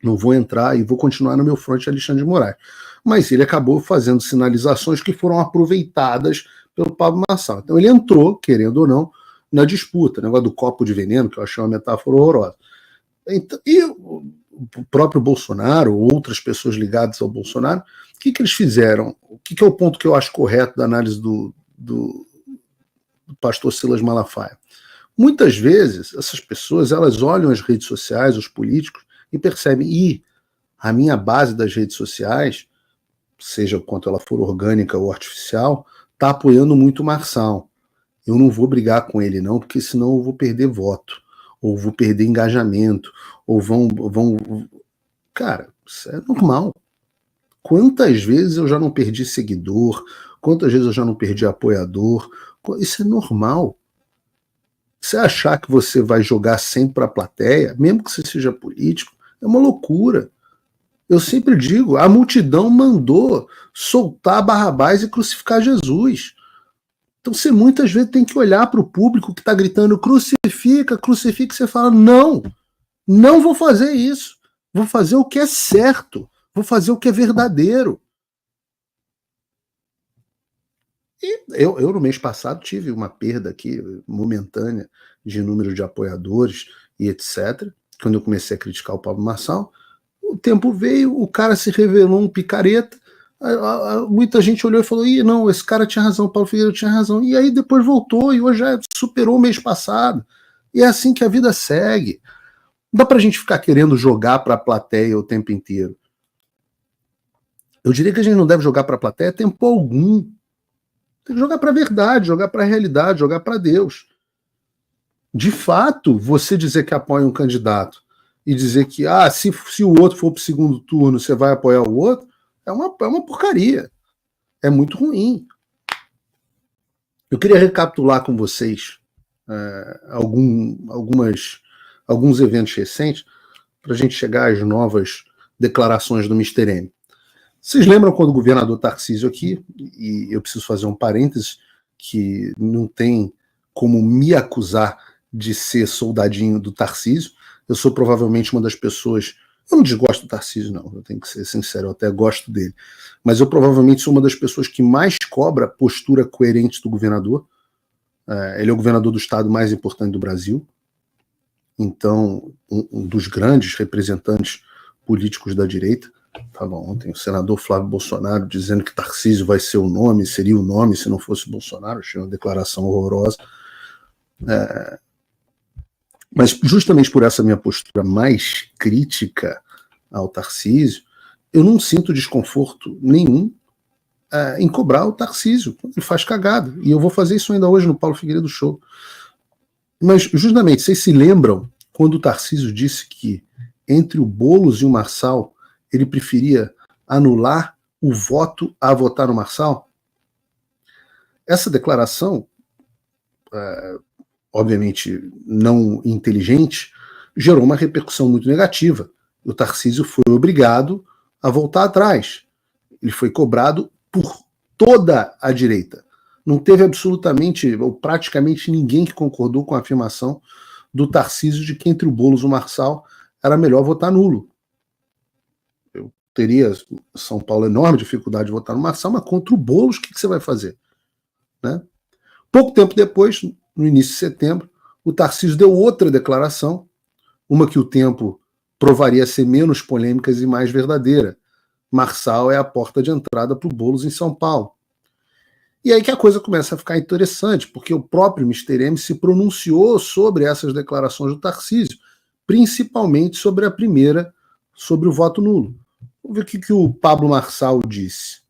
Não vou entrar e vou continuar no meu fronte Alexandre de Moraes. Mas ele acabou fazendo sinalizações que foram aproveitadas pelo Pablo Marçal. Então ele entrou, querendo ou não, na disputa, negócio do copo de veneno, que eu achei uma metáfora horrorosa. Então, e o próprio Bolsonaro, ou outras pessoas ligadas ao Bolsonaro, o que eles fizeram? O que é o ponto que eu acho correto da análise do pastor Silas Malafaia? Muitas vezes, essas pessoas, elas olham as redes sociais, os políticos, e percebem, a minha base das redes sociais, seja quanto ela for orgânica ou artificial, está apoiando muito o Marçal. Eu não vou brigar com ele não, porque senão eu vou perder voto, ou vou perder engajamento, ou vão... Cara, isso é normal. Quantas vezes eu já não perdi seguidor, quantas vezes eu já não perdi apoiador, isso é normal. Você achar que você vai jogar sempre para a plateia, mesmo que você seja político, é uma loucura. Eu sempre digo, a multidão mandou soltar Barrabás e crucificar Jesus. Então você muitas vezes tem que olhar para o público que está gritando crucifica, crucifica, e você fala, não vou fazer isso. Vou fazer o que é certo. Vou fazer o que é verdadeiro. E eu no mês passado tive uma perda aqui momentânea de número de apoiadores e etc. quando eu comecei a criticar o Pablo Marçal, o tempo veio, o cara se revelou um picareta, muita gente olhou e falou, não, esse cara tinha razão, o Paulo Figueiredo tinha razão, e aí depois voltou, e hoje já superou o mês passado, e é assim que a vida segue. Não dá pra gente ficar querendo jogar pra plateia o tempo inteiro. Eu diria que a gente não deve jogar pra plateia tempo algum. Tem que jogar pra verdade, jogar pra realidade, jogar pra Deus. De fato, você dizer que apoia um candidato e dizer que se o outro for pro segundo turno, você vai apoiar o outro, é uma porcaria. É muito ruim. Eu queria recapitular com vocês alguns eventos recentes para a gente chegar às novas declarações do Mr. M. Vocês lembram quando o governador Tarcísio aqui, e eu preciso fazer um parênteses, que não tem como me acusar de ser soldadinho do Tarcísio, eu sou provavelmente uma das pessoas, eu não desgosto do Tarcísio não, eu tenho que ser sincero, eu até gosto dele, mas eu provavelmente sou uma das pessoas que mais cobra postura coerente do governador. Ele é o governador do estado mais importante do Brasil, então um dos grandes representantes políticos da direita. Estava ontem o senador Flávio Bolsonaro dizendo que Tarcísio vai ser o nome, seria o nome se não fosse Bolsonaro. Achei uma declaração horrorosa. Mas justamente por essa minha postura mais crítica ao Tarcísio, eu não sinto desconforto nenhum em cobrar o Tarcísio quando ele faz cagada. E eu vou fazer isso ainda hoje no Paulo Figueiredo Show. Mas justamente, vocês se lembram quando o Tarcísio disse que entre o Boulos e o Marçal ele preferia anular o voto a votar no Marçal? Essa declaração, obviamente não inteligente, gerou uma repercussão muito negativa. O Tarcísio foi obrigado a voltar atrás. Ele foi cobrado por toda a direita. Não teve absolutamente ou praticamente ninguém que concordou com a afirmação do Tarcísio de que entre o Boulos e o Marçal era melhor votar nulo. Eu teria, São Paulo, enorme dificuldade de votar no Marçal, mas contra o Boulos, o que você vai fazer? Né? Pouco tempo depois, no início de setembro, o Tarcísio deu outra declaração, uma que o tempo provaria ser menos polêmica e mais verdadeira. Marçal é a porta de entrada para o Boulos em São Paulo. E aí que a coisa começa a ficar interessante, porque o próprio Mr. M se pronunciou sobre essas declarações do Tarcísio, principalmente sobre a primeira, sobre o voto nulo. Vamos ver o que o Pablo Marçal disse.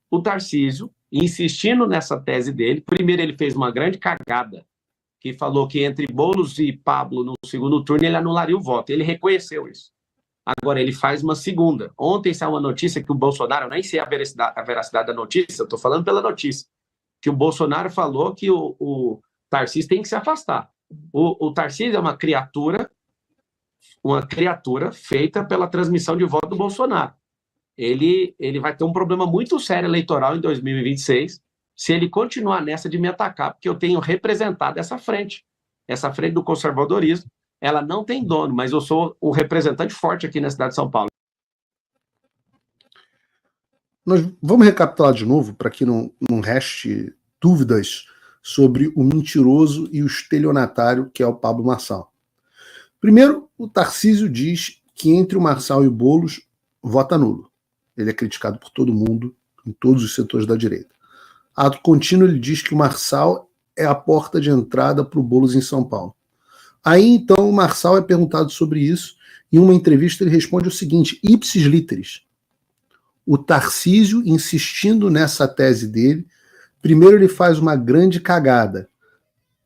O Tarcísio, insistindo nessa tese dele, primeiro ele fez uma grande cagada, que falou que entre Boulos e Pablo no segundo turno ele anularia o voto. Ele reconheceu isso. Agora ele faz uma segunda. Ontem saiu uma notícia que o Bolsonaro, eu nem sei a veracidade da notícia, eu estou falando pela notícia, que o Bolsonaro falou que o Tarcísio tem que se afastar. O Tarcísio é uma criatura feita pela transmissão de voto do Bolsonaro. Ele vai ter um problema muito sério eleitoral em 2026 se ele continuar nessa de me atacar, porque eu tenho representado essa frente do conservadorismo. Ela não tem dono, mas eu sou o representante forte aqui na cidade de São Paulo. Nós vamos recapitular de novo, para que não reste dúvidas sobre o mentiroso e o estelionatário que é o Pablo Marçal. Primeiro, o Tarcísio diz que entre o Marçal e o Boulos, vota nulo. Ele é criticado por todo mundo, em todos os setores da direita. Ato contínuo, ele diz que o Marçal é a porta de entrada para o Boulos em São Paulo. Aí, então, o Marçal é perguntado sobre isso. Em uma entrevista, ele responde o seguinte, ipsis literis. O Tarcísio, insistindo nessa tese dele, primeiro ele faz uma grande cagada.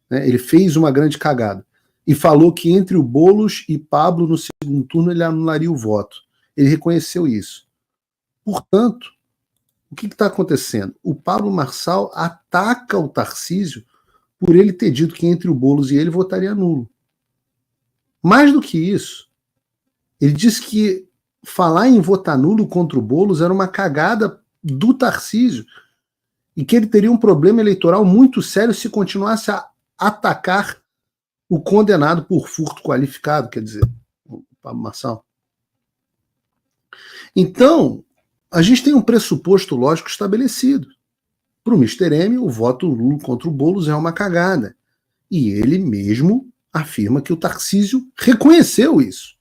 Né? Ele fez uma grande cagada. E falou que entre o Boulos e Pablo, no segundo turno, ele anularia o voto. Ele reconheceu isso. Portanto, o que está acontecendo? O Pablo Marçal ataca o Tarcísio por ele ter dito que entre o Boulos e ele votaria nulo. Mais do que isso, ele disse que falar em votar nulo contra o Boulos era uma cagada do Tarcísio e que ele teria um problema eleitoral muito sério se continuasse a atacar o condenado por furto qualificado, quer dizer, o Pablo Marçal. Então, a gente tem um pressuposto lógico estabelecido. Para o Mr. M, o voto nulo contra o Boulos é uma cagada. E ele mesmo afirma que o Tarcísio reconheceu isso.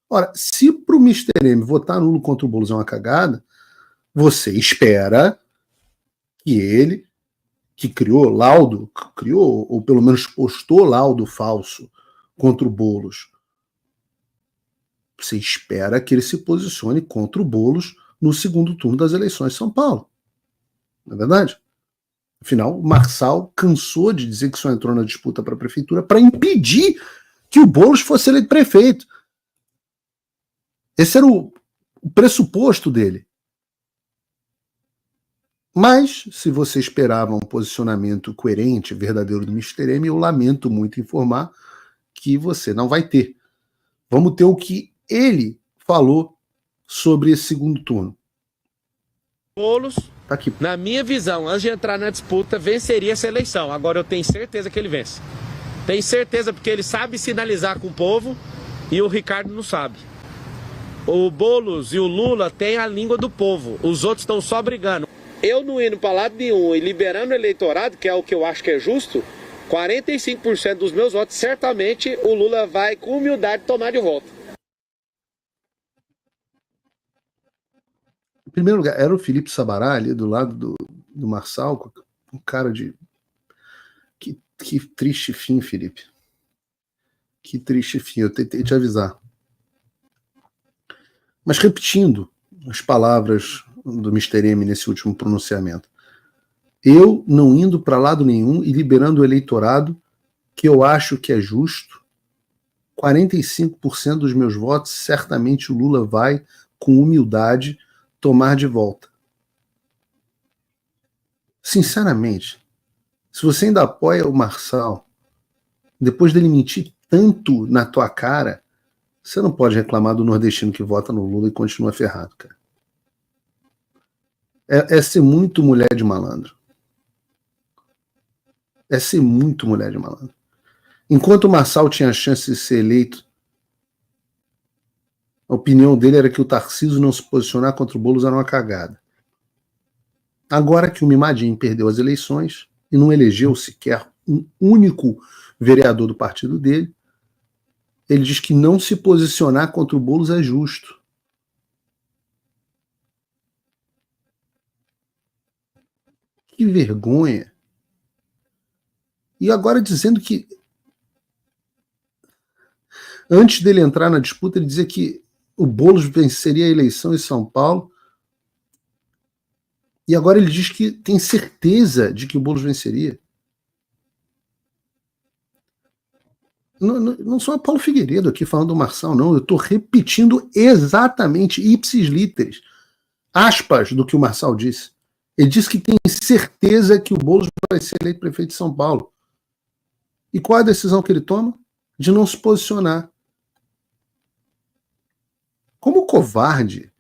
Ora, se para o Mr. M votar nulo contra o Boulos é uma cagada, você espera que ele, que criou, ou pelo menos postou laudo falso contra o Boulos, você espera que ele se posicione contra o Boulos no segundo turno das eleições de São Paulo. Não é verdade? Afinal, o Marçal cansou de dizer que só entrou na disputa para a prefeitura para impedir que o Boulos fosse eleito prefeito. Esse era o pressuposto dele. Mas, se você esperava um posicionamento coerente, verdadeiro do Mr. M, eu lamento muito informar que você não vai ter. Vamos ter o que ele falou sobre esse segundo turno. Boulos, Tá aqui. na minha visão, antes de entrar na disputa, venceria essa eleição. Agora eu tenho certeza que ele vence. Tenho certeza porque ele sabe sinalizar com o povo e o Ricardo não sabe. O Boulos e o Lula têm a língua do povo. Os outros estão só brigando. Eu não indo para lado nenhum e liberando o eleitorado, que é o que eu acho que é justo, 45% dos meus votos, certamente o Lula vai com humildade tomar de volta. Em primeiro lugar, era o Felipe Sabará ali do lado do Marçal, um cara de... Que triste fim, Felipe. Que triste fim, eu tentei te avisar. Mas repetindo as palavras do Mr. M nesse último pronunciamento, eu não indo para lado nenhum e liberando o eleitorado, que eu acho que é justo, 45% dos meus votos, certamente o Lula vai, com humildade, tomar de volta. Sinceramente, se você ainda apoia o Marçal, depois dele mentir tanto na tua cara, você não pode reclamar do nordestino que vota no Lula e continua ferrado, cara. É ser muito mulher de malandro. É ser muito mulher de malandro. Enquanto o Marçal tinha a chance de ser eleito, a opinião dele era que o Tarcísio não se posicionar contra o Boulos era uma cagada. Agora que o Mimadinho perdeu as eleições e não elegeu sequer um único vereador do partido dele, ele diz que não se posicionar contra o Boulos é justo. Que vergonha. E agora dizendo que antes dele entrar na disputa, ele dizia que o Boulos venceria a eleição em São Paulo. E agora ele diz que tem certeza de que o Boulos venceria. Não sou a Paulo Figueiredo aqui falando do Marçal, não. Eu estou repetindo exatamente, ipsis literis, aspas do que o Marçal disse. Ele disse que tem certeza que o Boulos vai ser eleito prefeito de São Paulo. E qual é a decisão que ele toma? De não se posicionar. Como o covarde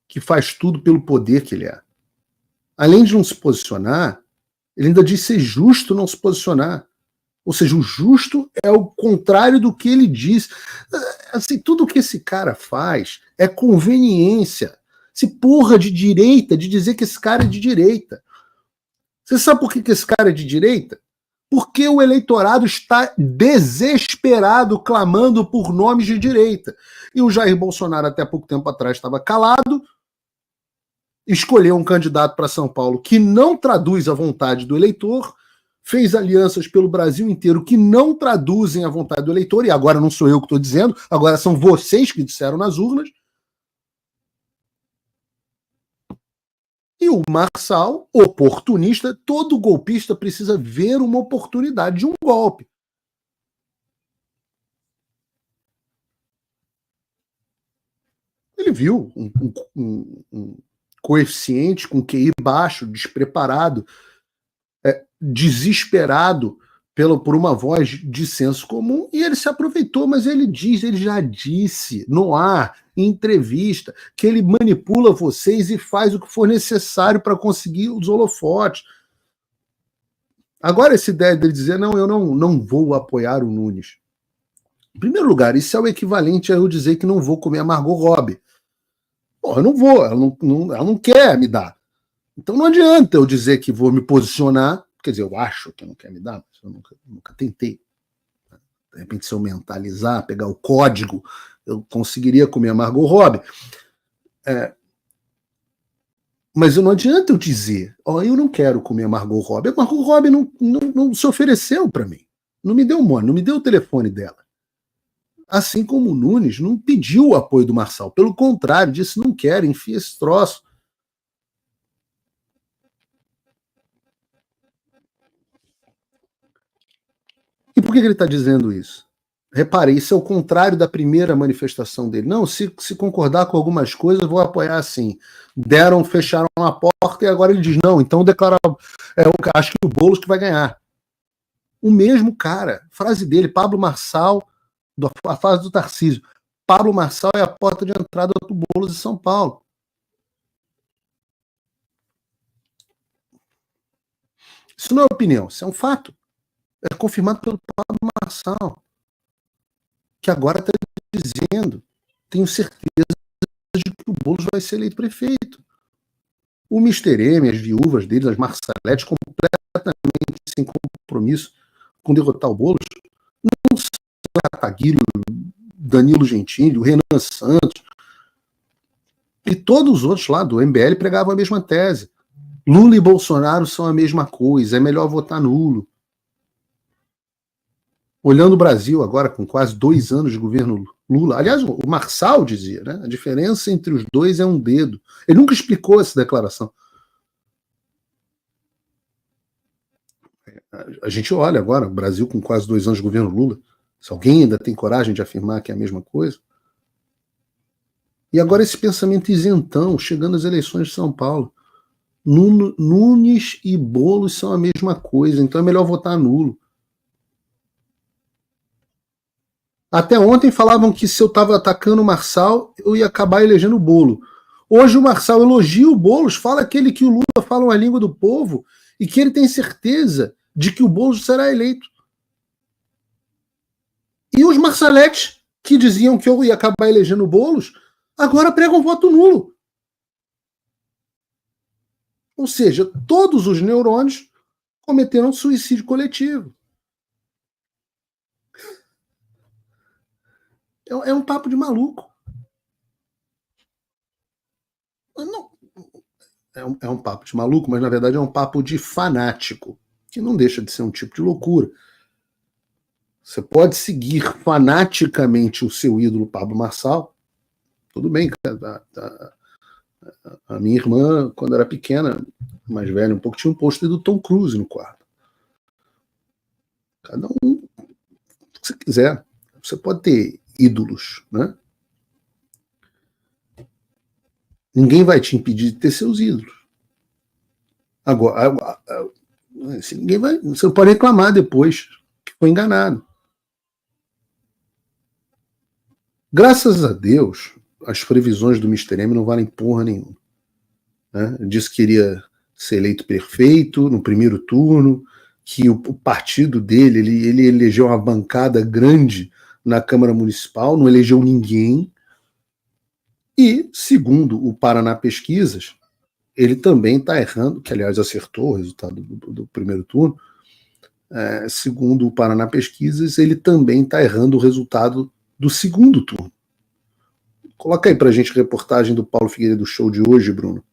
que faz tudo pelo poder que ele é. Além de não se posicionar, ele ainda diz ser justo não se posicionar. Ou seja, o justo é o contrário do que ele diz. Assim, tudo que esse cara faz é conveniência. Se porra de direita, de dizer que esse cara é de direita. Você sabe por que esse cara é de direita? Porque o eleitorado está desesperado, clamando por nomes de direita. E o Jair Bolsonaro, até pouco tempo atrás, estava calado, escolheu um candidato para São Paulo que não traduz a vontade do eleitor, fez alianças pelo Brasil inteiro que não traduzem a vontade do eleitor, e agora não sou eu que estou dizendo, agora são vocês que disseram nas urnas. E o Marçal, oportunista, todo golpista precisa ver uma oportunidade de um golpe. Ele viu um coeficiente com QI baixo, despreparado, desesperado por uma voz de senso comum, e ele se aproveitou, mas ele já disse no ar, em entrevista, que ele manipula vocês e faz o que for necessário para conseguir os holofotes. Agora, essa ideia dele dizer, não, eu não vou apoiar o Nunes. Em primeiro lugar, isso é o equivalente a eu dizer que não vou comer a Margot Robbie. Porra, eu não vou, ela não quer me dar. Então não adianta eu dizer que vou me posicionar, quer dizer, eu acho que não quer me dar, mas eu nunca tentei. De repente, se eu mentalizar, pegar o código, eu conseguiria comer a Margot Robbie. Mas não adianta eu dizer, eu não quero comer a Margot Robbie. A Margot Robbie não se ofereceu para mim. Não me deu mole, não me deu o telefone dela. Assim como o Nunes não pediu o apoio do Marçal. Pelo contrário, disse, não quero, enfia esse troço. E por que ele está dizendo isso? Repare, isso é o contrário da primeira manifestação dele. Não, se concordar com algumas coisas, eu vou apoiar assim. Fecharam a porta e agora ele diz, não, então declara, acho que o Boulos que vai ganhar. O mesmo cara, frase dele, Pablo Marçal, a frase do Tarcísio, Pablo Marçal é a porta de entrada do Boulos de São Paulo. Isso não é opinião, isso é um fato. É confirmado pelo Pablo Marçal, que agora está dizendo, tenho certeza de que o Boulos vai ser eleito prefeito. O Mister M, as viúvas deles, as Marçaletes, completamente sem compromisso com derrotar o Boulos, não são Ataguiri, Danilo Gentili, o Renan Santos, e todos os outros lá do MBL pregavam a mesma tese. Lula e Bolsonaro são a mesma coisa, é melhor votar nulo. Olhando o Brasil agora, com quase 2 anos de governo Lula, aliás, o Marçal dizia, né? A diferença entre os dois é um dedo. Ele nunca explicou essa declaração. A gente olha agora, o Brasil com quase 2 anos de governo Lula, se alguém ainda tem coragem de afirmar que é a mesma coisa. E agora esse pensamento isentão, chegando às eleições de São Paulo. Nunes e Boulos são a mesma coisa, então é melhor votar nulo. Até ontem falavam que se eu estava atacando o Marçal, eu ia acabar elegendo o Boulos. Hoje o Marçal elogia o Boulos, fala aquele que o Lula fala a língua do povo e que ele tem certeza de que o Boulos será eleito. E os Marçaletes, que diziam que eu ia acabar elegendo o Boulos, agora pregam voto nulo. Ou seja, todos os neurônios cometeram suicídio coletivo. É um papo de maluco. Não, é um papo de maluco, mas na verdade é um papo de fanático, que não deixa de ser um tipo de loucura. Você pode seguir fanaticamente o seu ídolo Pablo Marçal, tudo bem, a minha irmã, quando era pequena, mais velha um pouco, tinha um pôster do Tom Cruise no quarto. Cada um, o que você quiser. Você pode ter ídolos, né? Ninguém vai te impedir de ter seus ídolos. Agora, você não pode reclamar depois que foi enganado. Graças a Deus, as previsões do Mister M não valem porra nenhuma. Né? Disse que iria ser eleito prefeito no primeiro turno, que o partido dele, ele elegeu uma bancada grande na Câmara Municipal, não elegeu ninguém. E, segundo o Paraná Pesquisas, ele também está errando, que aliás acertou o resultado do primeiro turno, segundo o Paraná Pesquisas, ele também está errando o resultado do segundo turno. Coloca aí pra gente a reportagem do Paulo Figueiredo do show de hoje, Bruno.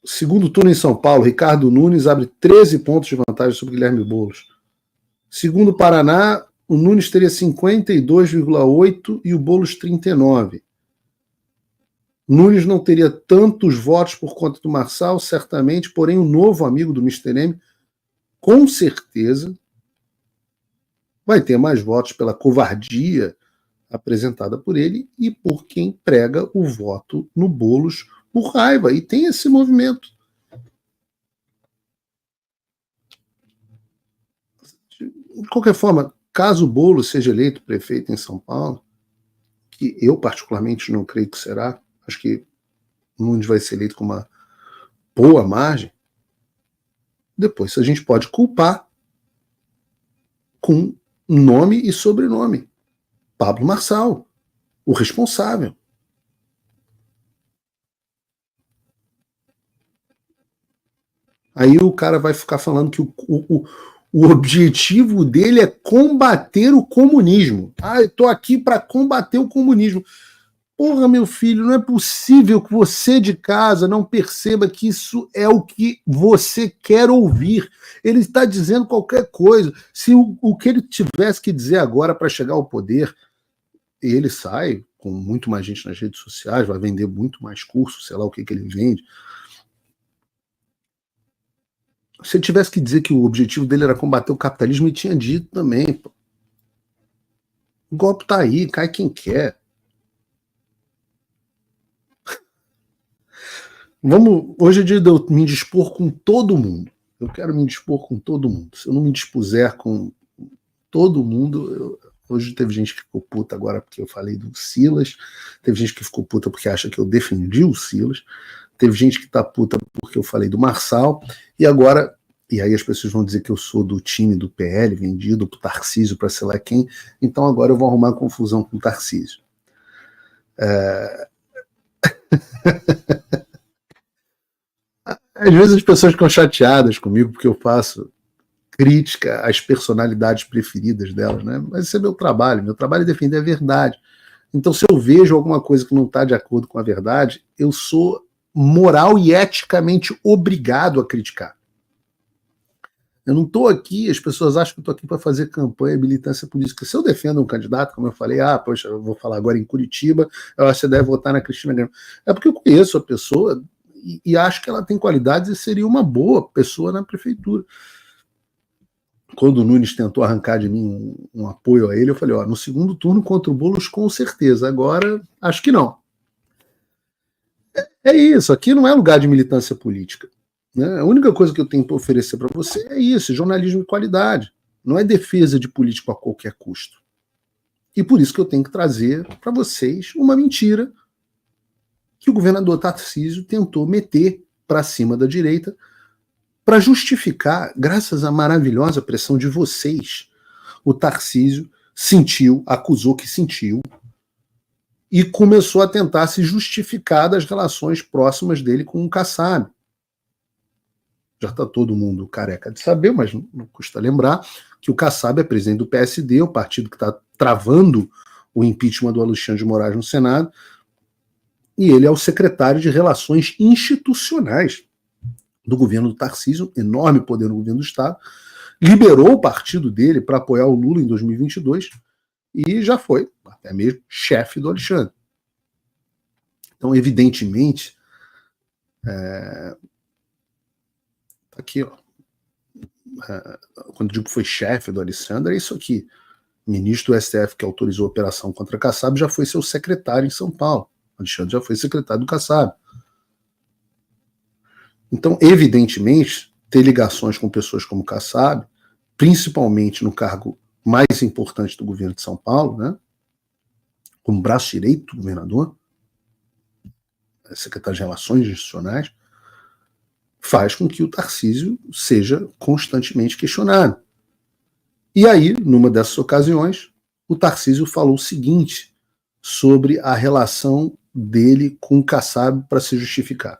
Segundo turno em São Paulo, Ricardo Nunes abre 13 pontos de vantagem sobre Guilherme Boulos. Segundo o Paraná, o Nunes teria 52,8 e o Boulos 39. Nunes não teria tantos votos por conta do Marçal, certamente, porém o novo amigo do Mister M, com certeza, vai ter mais votos pela covardia apresentada por ele e por quem prega o voto no Boulos por raiva. E tem esse movimento. De qualquer forma, caso o Boulos seja eleito prefeito em São Paulo, que eu particularmente não creio que será, acho que Nunes vai ser eleito com uma boa margem, depois a gente pode culpar com nome e sobrenome. Pablo Marçal, o responsável. Aí o cara vai ficar falando que o objetivo dele é combater o comunismo. Ah, eu tô aqui para combater o comunismo. Porra, meu filho, não é possível que você de casa não perceba que isso é o que você quer ouvir. Ele está dizendo qualquer coisa. Se o que ele tivesse que dizer agora para chegar ao poder, ele sai com muito mais gente nas redes sociais, vai vender muito mais cursos, sei lá o que ele vende. Se ele tivesse que dizer que o objetivo dele era combater o capitalismo, ele tinha dito também. Pô. O golpe tá aí, cai quem quer. Hoje é dia de eu me dispor com todo mundo. Eu quero me dispor com todo mundo. Se eu não me dispuser com todo mundo, hoje teve gente que ficou puta agora porque eu falei do Silas, teve gente que ficou puta porque acha que eu defendi o Silas, teve gente que tá puta porque eu falei do Marçal, e agora, e aí as pessoas vão dizer que eu sou do time do PL, vendido pro Tarcísio para sei lá quem, então agora eu vou arrumar confusão com o Tarcísio. Às vezes as pessoas ficam chateadas comigo porque eu faço crítica às personalidades preferidas delas, né? Mas esse é meu trabalho é defender a verdade. Então, se eu vejo alguma coisa que não está de acordo com a verdade, eu sou moral e eticamente obrigado a criticar. Eu não estou aqui, as pessoas acham que eu estou aqui para fazer campanha e militância política. Se eu defendo um candidato, como eu falei, poxa, eu vou falar agora em Curitiba, eu acho que você deve votar na Cristina Graham. É porque eu conheço a pessoa e acho que ela tem qualidades e seria uma boa pessoa na prefeitura. Quando o Nunes tentou arrancar de mim um apoio a ele, eu falei, no segundo turno contra o Boulos, com certeza. Agora, acho que não. É isso, aqui não é lugar de militância política. Né? A única coisa que eu tenho para oferecer para você é isso, jornalismo de qualidade. Não é defesa de político a qualquer custo. E por isso que eu tenho que trazer para vocês uma mentira que o governador Tarcísio tentou meter para cima da direita para justificar, graças à maravilhosa pressão de vocês, o Tarcísio acusou que sentiu e começou a tentar se justificar das relações próximas dele com o Kassab. Já está todo mundo careca de saber, mas não custa lembrar que o Kassab é presidente do PSD, o partido que está travando o impeachment do Alexandre de Moraes no Senado, e ele é o secretário de Relações Institucionais do governo do Tarcísio, enorme poder no governo do Estado, liberou o partido dele para apoiar o Lula em 2022 e já foi, até mesmo, chefe do Alexandre. Então, evidentemente, aqui, quando eu digo que foi chefe do Alexandre, é isso aqui. Ministro do STF que autorizou a operação contra Kassab já foi seu secretário em São Paulo. Alexandre já foi secretário do Kassab. Então, evidentemente, ter ligações com pessoas como Kassab, principalmente no cargo mais importante do governo de São Paulo, né, como braço direito do governador, secretário de Relações Institucionais, faz com que o Tarcísio seja constantemente questionado. E aí, numa dessas ocasiões, o Tarcísio falou o seguinte sobre a relação dele com o Kassab para se justificar.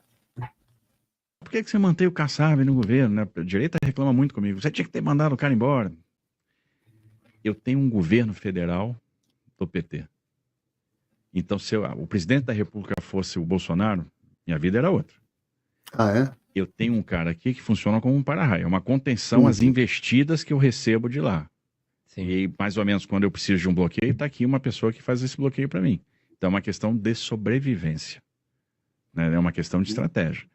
Por que você mantém o Kassab no governo? Né? A direita reclama muito comigo. Você tinha que ter mandado o cara embora. Eu tenho um governo federal do PT. Então, se o presidente da República fosse o Bolsonaro, minha vida era outra. Ah, é? Eu tenho um cara aqui que funciona como um para-raio. É uma contenção às investidas que eu recebo de lá. Sim. E mais ou menos quando eu preciso de um bloqueio, está aqui uma pessoa que faz esse bloqueio para mim. Então é uma questão de sobrevivência. Né? É uma questão de estratégia.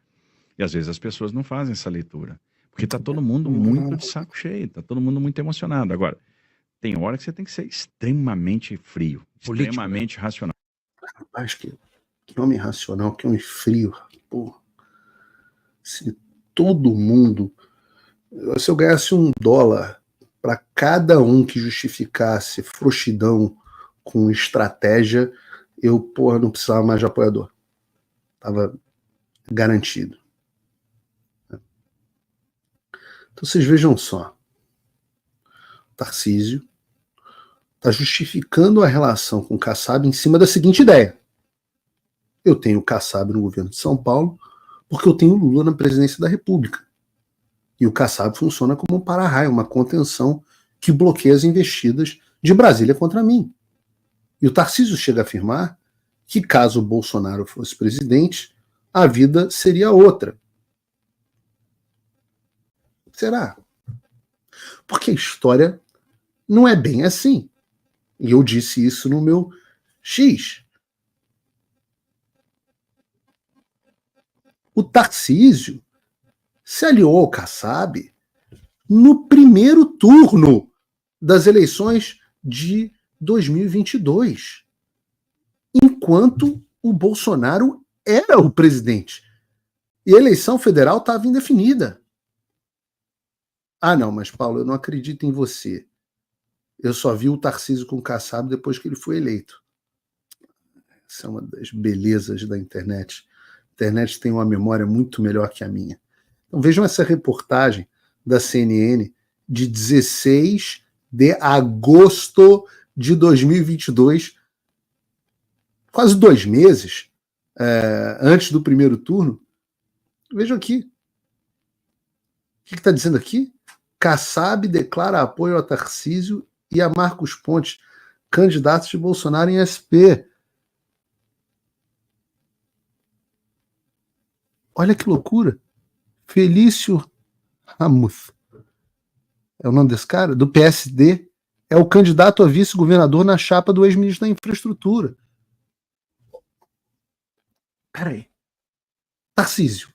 E às vezes as pessoas não fazem essa leitura. Porque está todo mundo muito de saco cheio, está todo mundo muito emocionado. Agora, tem hora que você tem que ser extremamente frio, extremamente racional. Rapaz, que homem racional, que homem frio. Porra. Se todo mundo... Se eu ganhasse $1 para cada um que justificasse frouxidão com estratégia, eu, não precisava mais de apoiador. Estava garantido. Então vocês vejam só. Tarcísio está justificando a relação com o Kassab em cima da seguinte ideia. Eu tenho o Kassab no governo de São Paulo porque eu tenho o Lula na presidência da República. E o Kassab funciona como um para-raio, uma contenção que bloqueia as investidas de Brasília contra mim. E o Tarcísio chega a afirmar que, caso o Bolsonaro fosse presidente, a vida seria outra. Será? Porque a história não é bem assim. E eu disse isso no meu X. O Tarcísio se aliou ao Kassab no primeiro turno das eleições de 2022, enquanto o Bolsonaro era o presidente. E a eleição federal estava indefinida. Ah, não, mas Paulo, eu não acredito em você. Eu só vi o Tarcísio com o Kassab depois que ele foi eleito. Essa é uma das belezas da internet. A internet tem uma memória muito melhor que a minha. Então vejam essa reportagem da CNN de 16 de agosto de 2022, quase 2 meses antes do primeiro turno. Vejam aqui. O que está dizendo aqui? Kassab declara apoio a Tarcísio e a Marcos Pontes, candidatos de Bolsonaro em SP. Olha que loucura. Felício Ramuz, é o nome desse cara? Do PSD, é o candidato a vice-governador na chapa do ex-ministro da Infraestrutura. Peraí. Tarcísio,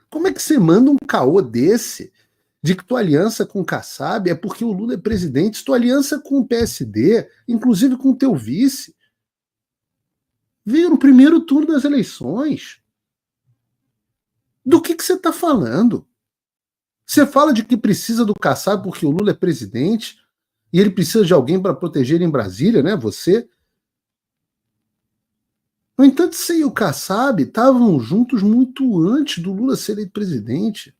como é que você manda um caô desse de que tua aliança com o Kassab é porque o Lula é presidente, se tua aliança com o PSD, inclusive com o teu vice, veio no primeiro turno das eleições? Do que você está falando? Você fala de que precisa do Kassab porque o Lula é presidente e ele precisa de alguém para proteger ele em Brasília, né? Você. No entanto, você e o Kassab estavam juntos muito antes do Lula ser eleito presidente.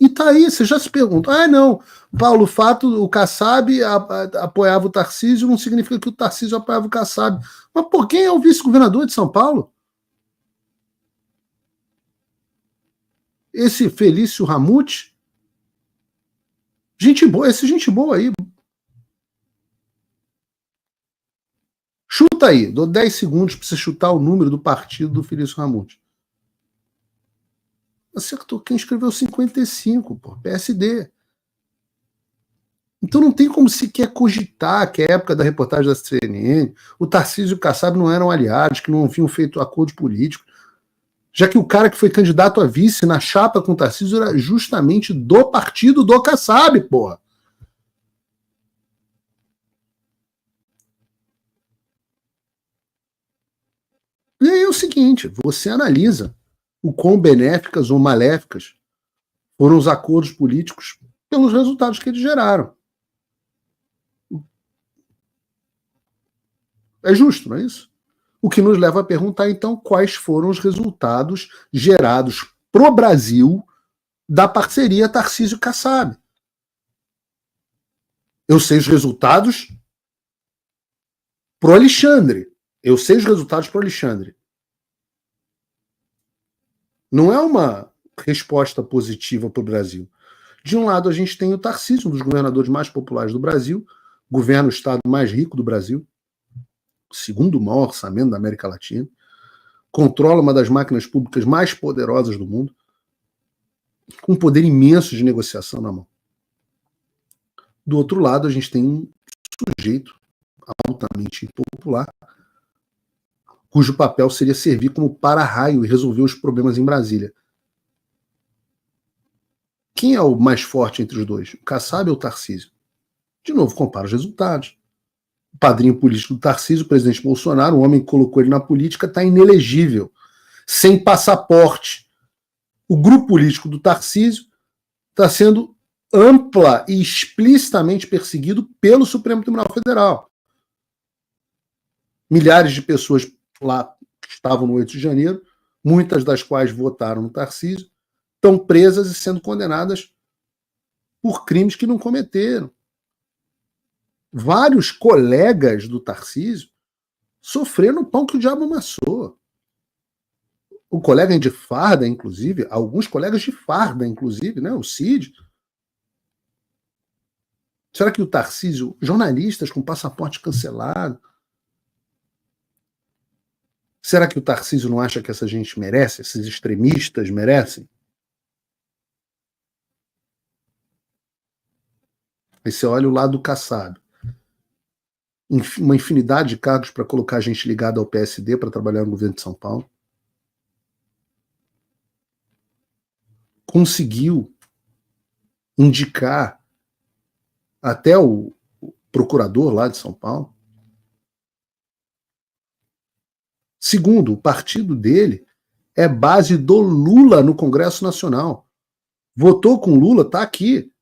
E tá aí, você já se pergunta, não, Paulo, o fato, o Kassab apoiava o Tarcísio não significa que o Tarcísio apoiava o Kassab. Mas por quem é o vice-governador de São Paulo? Esse Felício Ramute? Gente boa, esse gente boa aí. Chuta aí, dou 10 segundos para você chutar o número do partido do Felício Ramute. Acertou, quem escreveu 55, pô, PSD. Então não tem como sequer cogitar que a época da reportagem da CNN, o Tarcísio e o Kassab não eram aliados, que não haviam feito acordos políticos, já que o cara que foi candidato a vice na chapa com o Tarcísio era justamente do partido do Kassab, porra. E aí é o seguinte, você analisa o quão benéficas ou maléficas foram os acordos políticos pelos resultados que eles geraram. É justo, não é isso? O que nos leva a perguntar, então, quais foram os resultados gerados pro Brasil da parceria Tarcísio-Kassab. Eu sei os resultados pro Alexandre. Não é uma resposta positiva para o Brasil. De um lado, a gente tem o Tarcísio, um dos governadores mais populares do Brasil, governa o estado mais rico do Brasil, o segundo maior orçamento da América Latina, controla uma das máquinas públicas mais poderosas do mundo, com um poder imenso de negociação na mão. Do outro lado, a gente tem um sujeito altamente impopular, cujo papel seria servir como para-raio e resolver os problemas em Brasília. Quem é o mais forte entre os dois? O Kassab ou o Tarcísio? De novo, compara os resultados. O padrinho político do Tarcísio, o presidente Bolsonaro, o homem que colocou ele na política, está inelegível, sem passaporte. O grupo político do Tarcísio está sendo ampla e explicitamente perseguido pelo Supremo Tribunal Federal. Milhares de pessoas lá que estavam no 8 de janeiro, muitas das quais votaram no Tarcísio, estão presas e sendo condenadas por crimes que não cometeram. Vários colegas do Tarcísio sofrendo o pão que o diabo amassou. O colega de farda, inclusive, alguns colegas de farda, inclusive, né? O Cid. Será que o Tarcísio, jornalistas com passaporte cancelado, será que o Tarcísio não acha que essa gente merece? Esses extremistas merecem? Aí você olha o lado do Kassab. Uma infinidade de cargos para colocar gente ligada ao PSD para trabalhar no governo de São Paulo. Conseguiu indicar até o procurador lá de São Paulo. Segundo, o partido dele é base do Lula no Congresso Nacional. Votou com Lula, está aqui.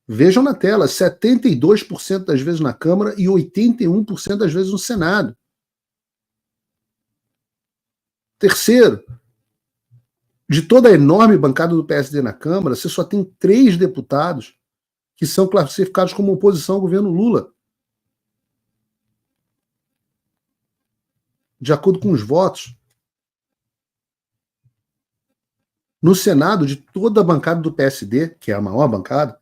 Vejam na tela, 72% das vezes na Câmara e 81% das vezes no Senado. Terceiro, de toda a enorme bancada do PSD na Câmara, você só tem 3 deputados que são classificados como oposição ao governo Lula. De acordo com os votos. No Senado, de toda a bancada do PSD, que é a maior bancada,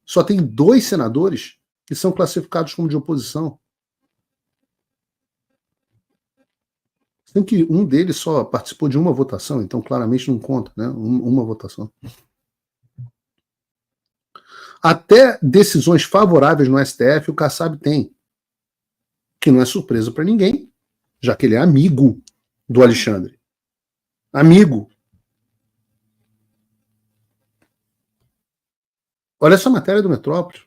só tem 2 senadores que são classificados como de oposição. Sendo que um deles só participou de uma votação, então claramente não conta, né? Uma votação. Até decisões favoráveis no STF o Kassab tem, que não é surpresa para ninguém, já que ele é amigo do Alexandre. Amigo. Olha essa matéria do Metrópolis.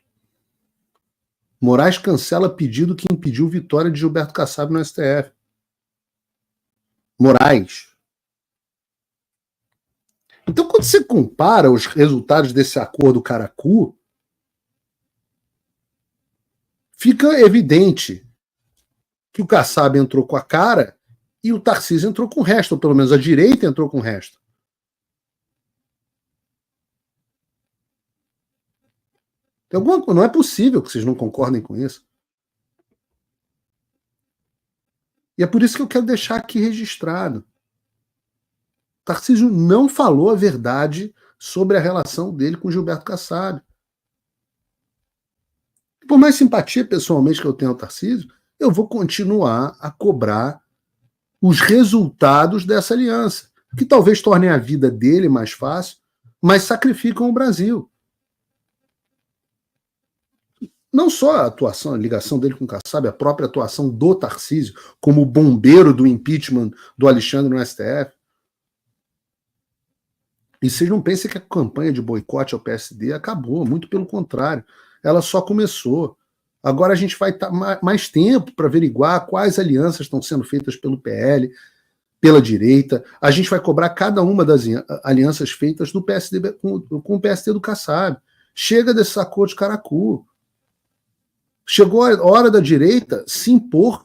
Moraes cancela pedido que impediu vitória de Gilberto Kassab no STF. Moraes. Então, quando você compara os resultados desse acordo Caracu, fica evidente que o Kassab entrou com a cara e o Tarcísio entrou com o resto, ou pelo menos a direita entrou com o resto. Não é possível que vocês não concordem com isso. E é por isso que eu quero deixar aqui registrado. Tarcísio não falou a verdade sobre a relação dele com Gilberto Kassab. Por mais simpatia pessoalmente que eu tenho ao Tarcísio, eu vou continuar a cobrar os resultados dessa aliança, que talvez tornem a vida dele mais fácil, mas sacrificam o Brasil. Não só a atuação, a ligação dele com o Kassab, a própria atuação do Tarcísio como bombeiro do impeachment do Alexandre no STF. E vocês não pensem que a campanha de boicote ao PSD acabou, muito pelo contrário. Ela só começou. Agora a gente vai estar mais tempo para averiguar quais alianças estão sendo feitas pelo PL, pela direita. A gente vai cobrar cada uma das alianças feitas do PSD, com o PSD do Kassab. Chega desse acordo de Caracu. Chegou a hora da direita se impor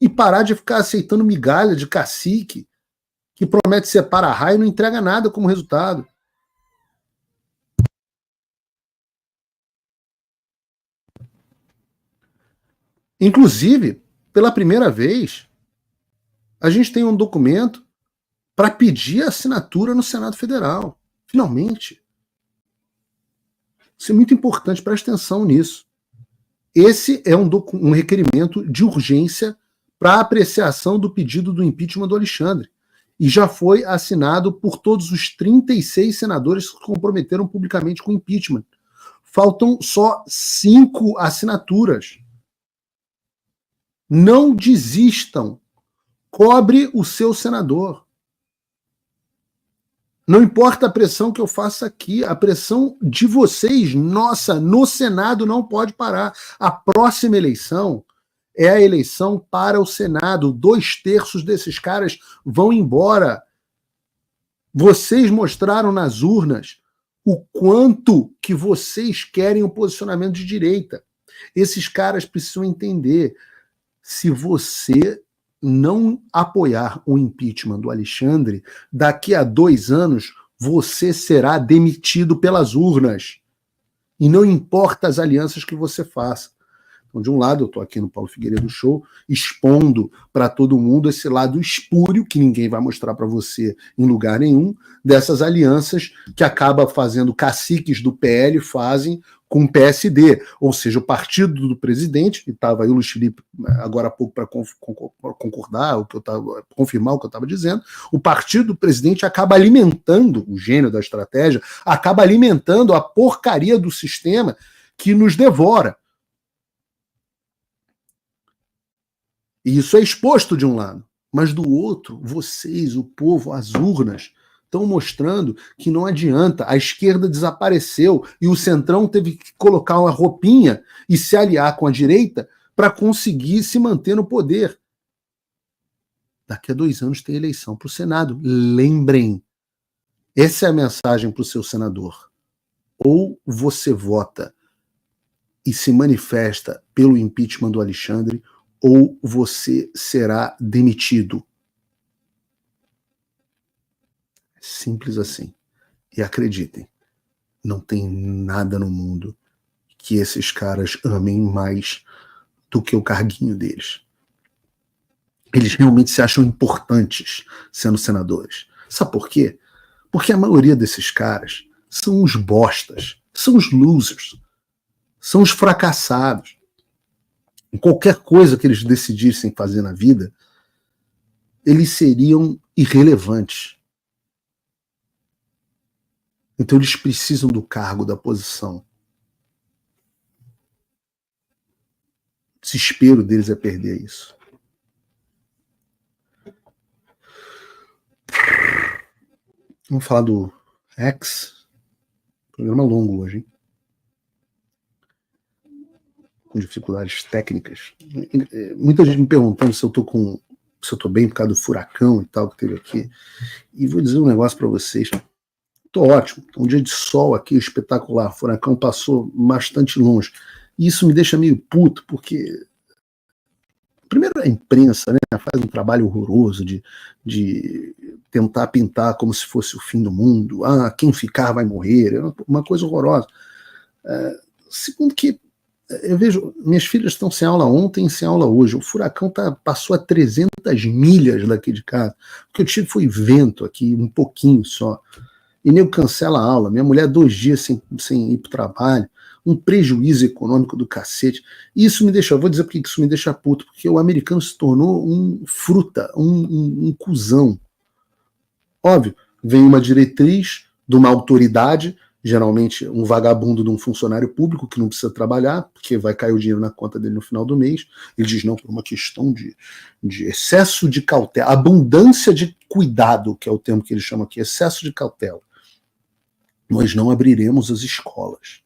e parar de ficar aceitando migalha de cacique que promete ser para-raio e não entrega nada como resultado. Inclusive, pela primeira vez, a gente tem um documento para pedir assinatura no Senado Federal. Finalmente. Isso é muito importante, preste atenção nisso. Esse é um requerimento de urgência para apreciação do pedido do impeachment do Alexandre. E já foi assinado por todos os 36 senadores que se comprometeram publicamente com o impeachment. Faltam só 5 assinaturas. Não desistam. Cobre o seu senador. Não importa a pressão que eu faça aqui, a pressão de vocês, nossa, no Senado não pode parar. A próxima eleição é a eleição para o Senado. 2/3 desses caras vão embora. Vocês mostraram nas urnas o quanto que vocês querem o posicionamento de direita. Esses caras precisam entender, se você não apoiar o impeachment do Alexandre, daqui a 2 anos você será demitido pelas urnas. E não importa as alianças que você faça. Então, de um lado, eu estou aqui no Paulo Figueiredo Show, expondo para todo mundo esse lado espúrio, que ninguém vai mostrar para você em lugar nenhum, dessas alianças que acaba fazendo caciques do PL fazem com o PSD, ou seja, o partido do presidente, e estava aí o Luiz Felipe agora há pouco para concordar, confirmar o que eu estava dizendo, o partido do presidente acaba alimentando, o gênio da estratégia, acaba alimentando a porcaria do sistema que nos devora. E isso é exposto de um lado, mas do outro, vocês, o povo, as urnas, estão mostrando que não adianta, a esquerda desapareceu e o centrão teve que colocar uma roupinha e se aliar com a direita para conseguir se manter no poder. Daqui a 2 anos tem eleição para o Senado. Lembrem, essa é a mensagem para o seu senador. Ou você vota e se manifesta pelo impeachment do Alexandre, ou você será demitido. Simples assim. E acreditem, não tem nada no mundo que esses caras amem mais do que o carguinho deles. Eles realmente se acham importantes sendo senadores. Sabe por quê? Porque a maioria desses caras são os bostas, são os losers, são os fracassados. Em qualquer coisa que eles decidissem fazer na vida, eles seriam irrelevantes. Então eles precisam do cargo, da posição. O desespero deles é perder isso. Vamos falar do X. Programa longo hoje, hein? Com dificuldades técnicas. Muita gente me perguntando se eu tô bem por causa do furacão e tal que teve aqui. E vou dizer um negócio para vocês. Tô ótimo. Um dia de sol aqui, espetacular. O furacão passou bastante longe. E isso me deixa meio puto, porque primeiro a imprensa, né, faz um trabalho horroroso de tentar pintar como se fosse o fim do mundo. Ah, quem ficar vai morrer. É uma coisa horrorosa. Segundo que eu vejo, minhas filhas estão sem aula ontem e sem aula hoje. O furacão passou a 300 milhas daqui de casa. O que eu tive foi vento aqui, um pouquinho só. E nego cancela a aula. Minha mulher 2 dias sem ir para o trabalho. Um prejuízo econômico do cacete. E isso me deixa, eu vou dizer porque isso me deixa puto, porque o americano se tornou um fruta, um cuzão. Óbvio, vem uma diretriz de uma autoridade, geralmente um vagabundo de um funcionário público que não precisa trabalhar, porque vai cair o dinheiro na conta dele no final do mês. Ele diz não, por uma questão de excesso de cautela, abundância de cuidado, que é o termo que ele chama aqui, excesso de cautela. Nós não abriremos as escolas.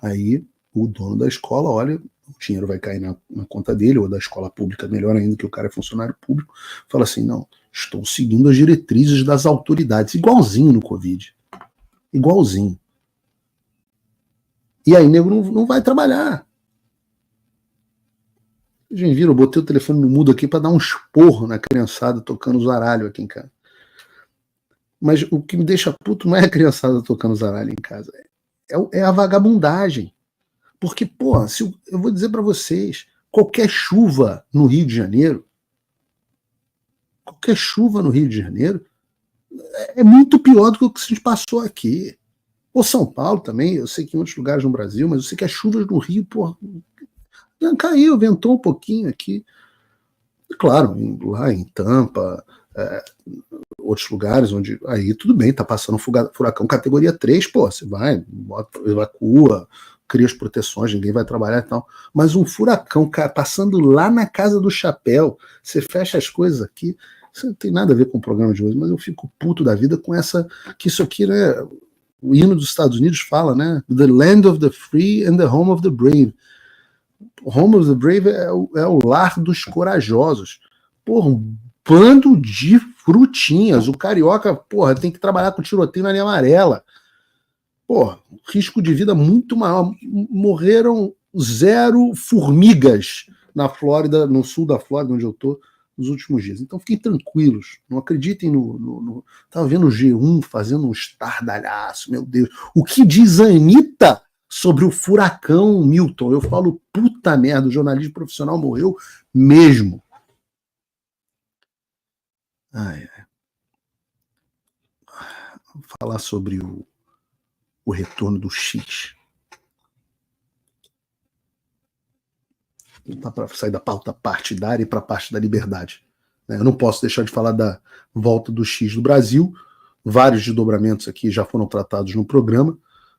Aí o dono da escola, olha, o dinheiro vai cair na conta dele, ou da escola pública, melhor ainda, que o cara é funcionário público, fala assim, não, estou seguindo as diretrizes das autoridades, igualzinho no Covid. Igualzinho. E aí nego não vai trabalhar. Vocês viram, eu botei o telefone no mudo aqui para dar um esporro na criançada tocando zaralho aqui em casa. Mas o que me deixa puto não é a criançada tocando zaralho em casa, é a vagabundagem. Porque, pô, eu vou dizer para vocês, qualquer chuva no Rio de Janeiro é muito pior do que o que a gente passou aqui. Ou São Paulo também, eu sei que em outros lugares no Brasil, mas eu sei que as chuvas no Rio, pô, caiu, ventou um pouquinho aqui. E claro, lá em Tampa, outros lugares onde aí tudo bem, tá passando furacão categoria 3, pô, você vai, evacua, cria as proteções, ninguém vai trabalhar e tal. Mas um furacão passando lá na Casa do Chapéu, você fecha as coisas aqui, isso não tem nada a ver com o programa de hoje, mas eu fico puto da vida com que isso aqui, né, o hino dos Estados Unidos fala, né, the land of the free and the home of the brave. O home of the brave é o lar dos corajosos. Porra, um bando de frutinhas. O carioca, porra, tem que trabalhar com tiroteio na linha amarela. Porra, risco de vida muito maior. Morreram 0 formigas na Flórida, no sul da Flórida, onde eu tô, nos últimos dias. Então fiquem tranquilos. Não acreditem no... Tava vendo o G1 fazendo um estardalhaço, meu Deus. O que diz a Anitta sobre o furacão Milton. Eu falo, puta merda, o jornalismo profissional morreu mesmo. Vou falar sobre o retorno do X. Não dá para sair da pauta partidária e para a parte da liberdade. Eu não posso deixar de falar da volta do X do Brasil. Vários desdobramentos aqui já foram tratados no programa.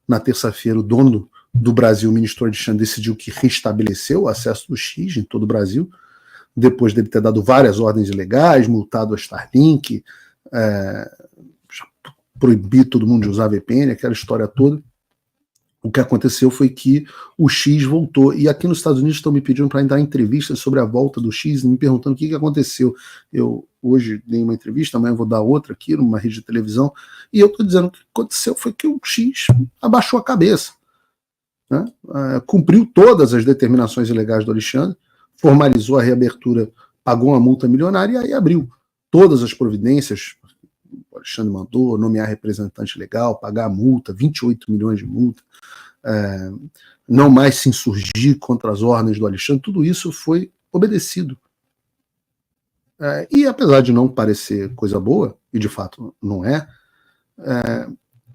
Na terça-feira, o dono do Brasil, o ministro Alexandre, decidiu que restabeleceu o acesso do X em todo o Brasil, depois dele ter dado várias ordens ilegais, multado a Starlink, proibir todo mundo de usar VPN, aquela história toda. O que aconteceu foi que o X voltou. E aqui nos Estados Unidos estão me pedindo para dar entrevistas sobre a volta do X, me perguntando o que aconteceu. Eu hoje dei uma entrevista, amanhã vou dar outra aqui numa rede de televisão, e eu estou dizendo que o que aconteceu foi que o X abaixou a cabeça. Né? Cumpriu todas as determinações ilegais do Alexandre, formalizou a reabertura, pagou uma multa milionária e aí abriu todas as providências. O Alexandre mandou nomear representante legal, pagar a multa, 28 milhões de multa, não mais se insurgir contra as ordens do Alexandre, tudo isso foi obedecido. E apesar de não parecer coisa boa, e de fato não é,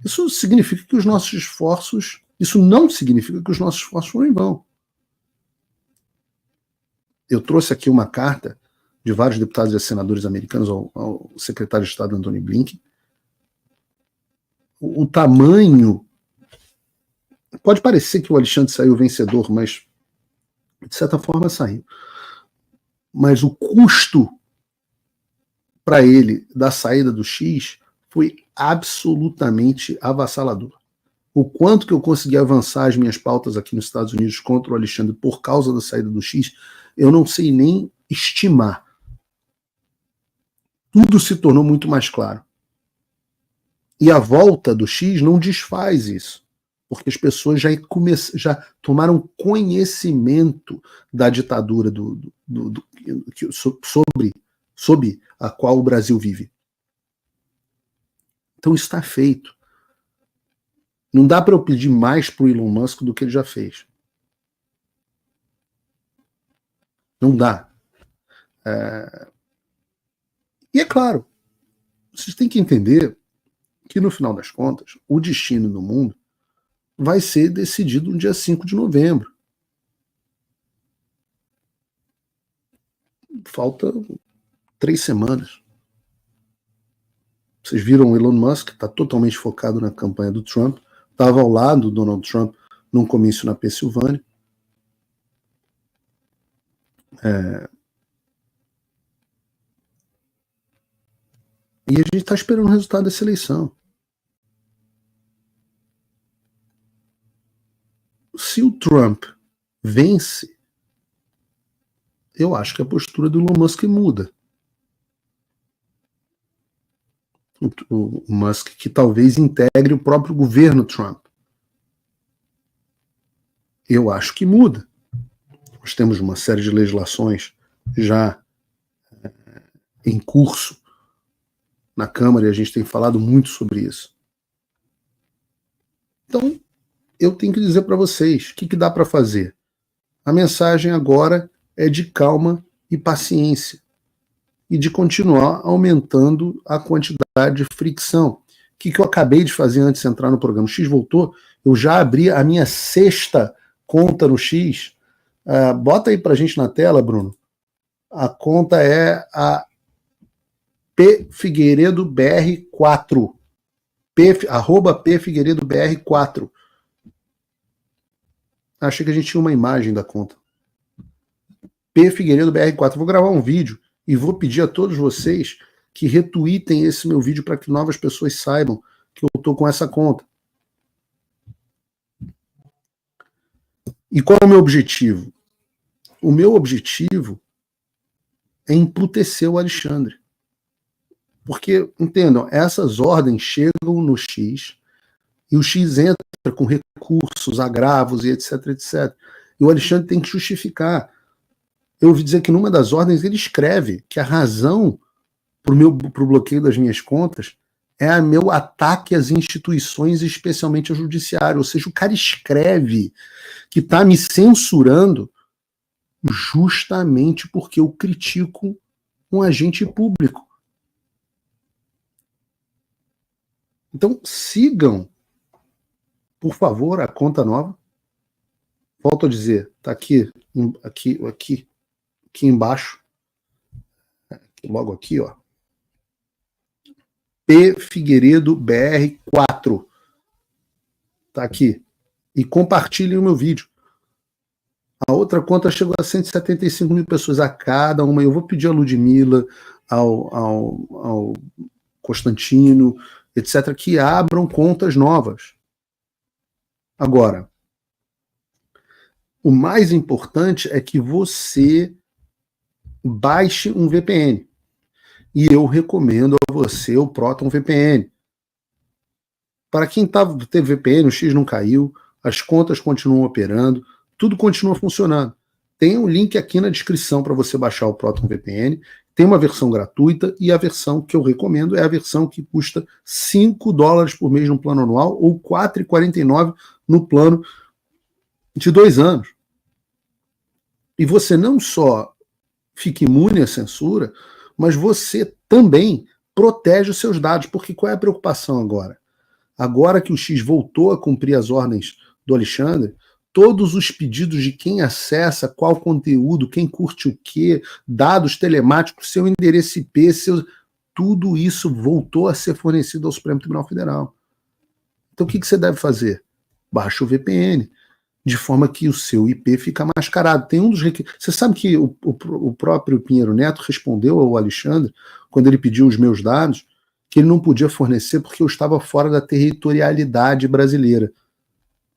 isso significa que os nossos esforços, isso não significa que os nossos esforços foram em vão. Eu trouxe aqui uma carta de vários deputados e senadores americanos ao secretário de Estado Antony Blinken. O tamanho... Pode parecer que o Alexandre saiu vencedor, mas de certa forma saiu. Mas o custo para ele da saída do X foi absolutamente avassalador. O quanto que eu consegui avançar as minhas pautas aqui nos Estados Unidos contra o Alexandre por causa da saída do X, eu não sei nem estimar. Tudo se tornou muito mais claro. E a volta do X não desfaz isso, porque as pessoas já tomaram conhecimento da ditadura sob a qual o Brasil vive. Então isso está feito. Não dá para eu pedir mais para o Elon Musk do que ele já fez. Não dá. E é claro, vocês têm que entender que no final das contas, o destino do mundo vai ser decidido no dia 5 de novembro. Falta 3 semanas. Vocês viram o Elon Musk, está totalmente focado na campanha do Trump, estava ao lado do Donald Trump num comício na Pensilvânia. E a gente está esperando o resultado dessa eleição. Se o Trump vence, eu acho que a postura do Elon Musk muda. O Musk que talvez integre o próprio governo Trump. Eu acho que muda. Nós temos uma série de legislações já em curso na Câmara e a gente tem falado muito sobre isso. Então, eu tenho que dizer para vocês, o que dá para fazer? A mensagem agora é de calma e paciência e de continuar aumentando a quantidade de fricção. O que eu acabei de fazer antes de entrar no programa? O X voltou, eu já abri a minha 6ª conta no X. Bota aí para a gente na tela, Bruno. A conta é a P Figueiredo BR4. @P Figueiredo BR4. Achei que a gente tinha uma imagem da conta. P Figueiredo BR4. Vou gravar um vídeo e vou pedir a todos vocês que retweetem esse meu vídeo para que novas pessoas saibam que eu estou com essa conta. E qual é o meu objetivo? O meu objetivo é emputecer o Alexandre. Porque, entendam, essas ordens chegam no X e o X entra com recursos, agravos e etc, etc. E o Alexandre tem que justificar. Eu ouvi dizer que numa das ordens ele escreve que a razão para o bloqueio das minhas contas é meu ataque às instituições, especialmente ao judiciário. Ou seja, o cara escreve que está me censurando justamente porque eu critico um agente público. Então, sigam, por favor, a conta nova. Volto a dizer, está aqui embaixo, logo aqui, ó. P. Figueiredo BR4. Tá aqui. E compartilhem o meu vídeo. A outra conta chegou a 175 mil pessoas a cada uma. Eu vou pedir a Ludmila, ao Constantino, etc., que abram contas novas. Agora, o mais importante é que você baixe um VPN. E eu recomendo a você o Proton VPN. Para quem teve VPN, o X não caiu, as contas continuam operando, tudo continua funcionando. Tem um link aqui na descrição para você baixar o Proton VPN. Tem uma versão gratuita e a versão que eu recomendo é a versão que custa $5 por mês no plano anual ou R$4,49 no plano de 2 anos. E você não só fica imune à censura, mas você também protege os seus dados, porque qual é a preocupação agora? Agora que o X voltou a cumprir as ordens do Alexandre, todos os pedidos de quem acessa qual conteúdo, quem curte o quê, dados telemáticos, seu endereço IP, tudo isso voltou a ser fornecido ao Supremo Tribunal Federal. Então o que você deve fazer? Baixa o VPN, de forma que o seu IP fica mascarado. Tem um dos requisitos. Você sabe que o próprio Pinheiro Neto respondeu ao Alexandre, quando ele pediu os meus dados, que ele não podia fornecer porque eu estava fora da territorialidade brasileira.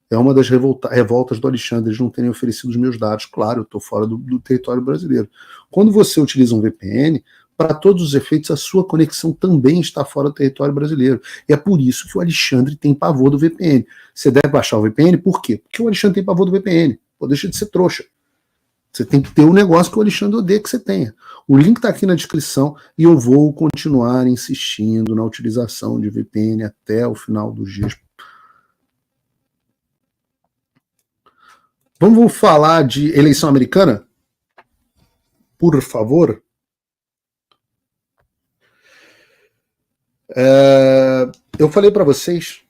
É uma das revoltas do Alexandre, eles não terem oferecido os meus dados. Claro, eu estou fora do território brasileiro. Quando você utiliza um VPN, para todos os efeitos, a sua conexão também está fora do território brasileiro. E é por isso que o Alexandre tem pavor do VPN. Você deve baixar o VPN, por quê? Porque o Alexandre tem pavor do VPN. Pô, deixa de ser trouxa. Você tem que ter um negócio que o Alexandre odeia que você tenha. O link está aqui na descrição e eu vou continuar insistindo na utilização de VPN até o final dos dias. Vamos falar de eleição americana? Por favor. Eu falei para vocês,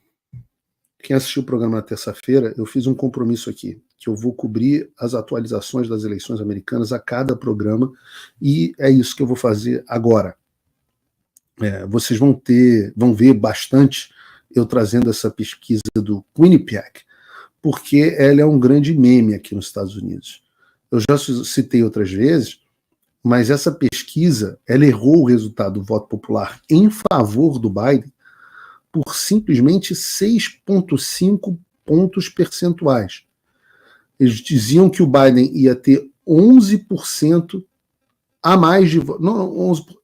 quem assistiu o programa na terça-feira, eu fiz um compromisso aqui, que eu vou cobrir as atualizações das eleições americanas a cada programa, e é isso que eu vou fazer agora. Vocês vão ver bastante eu trazendo essa pesquisa do Quinnipiac, porque ela é um grande meme aqui nos Estados Unidos. Eu já citei outras vezes, mas essa pesquisa, ela errou o resultado do voto popular em favor do Biden por simplesmente 6,5 pontos percentuais. Eles diziam que o Biden ia ter 11% a mais de votos, não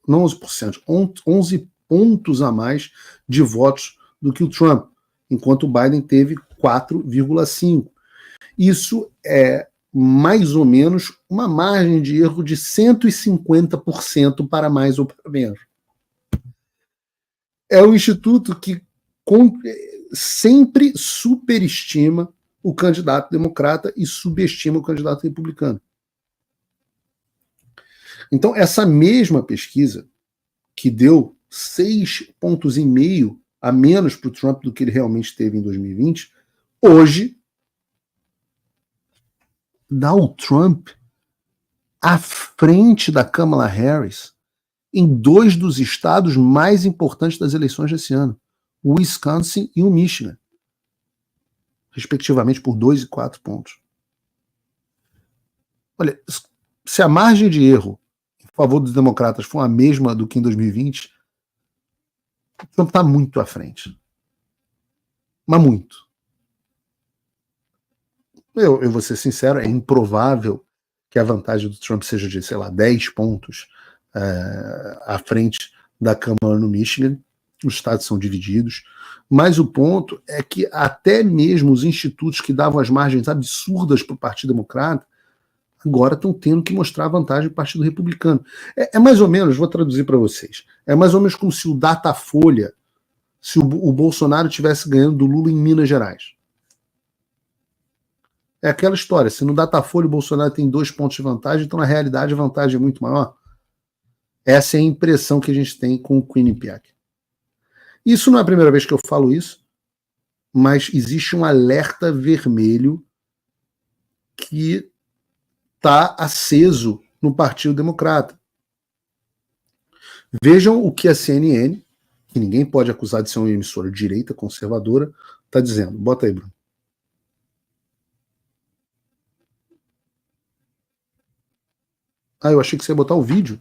11%, 11 pontos a mais de votos do que o Trump, enquanto o Biden teve 4,5%. Isso é mais ou menos uma margem de erro de 150% para mais ou para menos. É um instituto que sempre superestima o candidato democrata e subestima o candidato republicano. Então, essa mesma pesquisa, que deu 6,5 pontos a menos para o Trump do que ele realmente teve em 2020, hoje dá o Trump à frente da Kamala Harris em 2 dos estados mais importantes das eleições desse ano, o Wisconsin e o Michigan, respectivamente por 2 e 4 pontos. Olha, se a margem de erro em favor dos democratas for a mesma do que em 2020, o Trump está muito à frente. Mas muito. Eu vou ser sincero, é improvável que a vantagem do Trump seja de, 10 pontos à frente da Câmara no Michigan. Os estados são divididos. Mas o ponto é que até mesmo os institutos que davam as margens absurdas para o Partido Democrata agora estão tendo que mostrar vantagem para o Partido Republicano. É mais ou menos, vou traduzir para vocês, é mais ou menos como se o Datafolha se o Bolsonaro tivesse ganhando do Lula em Minas Gerais. É aquela história, se no Datafolha o Bolsonaro tem 2 pontos de vantagem, então na realidade a vantagem é muito maior. Essa é a impressão que a gente tem com o Quinnipiac. Isso não é a primeira vez que eu falo isso, mas existe um alerta vermelho que está aceso no Partido Democrata. Vejam o que a CNN, que ninguém pode acusar de ser uma emissora de direita conservadora, está dizendo. Bota aí, Bruno. Eu achei que você ia botar o vídeo.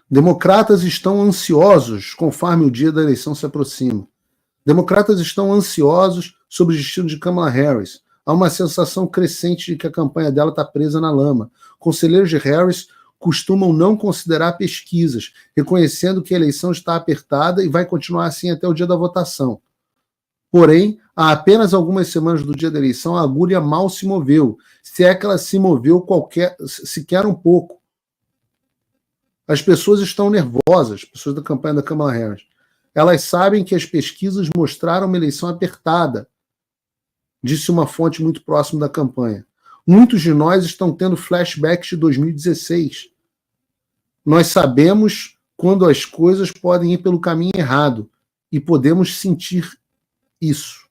Democratas estão ansiosos conforme o dia da eleição se aproxima. Democratas estão ansiosos sobre o destino de Kamala Harris. Há uma sensação crescente de que a campanha dela está presa na lama. Conselheiros de Harris costumam não considerar pesquisas, reconhecendo que a eleição está apertada e vai continuar assim até o dia da votação. Porém, há apenas algumas semanas do dia da eleição, a agulha mal se moveu, se é que ela se moveu sequer um pouco. As pessoas estão nervosas, as pessoas da campanha da Kamala Harris. Elas sabem que as pesquisas mostraram uma eleição apertada, disse uma fonte muito próxima da campanha. Muitos de nós estão tendo flashbacks de 2016. Nós sabemos quando as coisas podem ir pelo caminho errado e podemos sentir isso.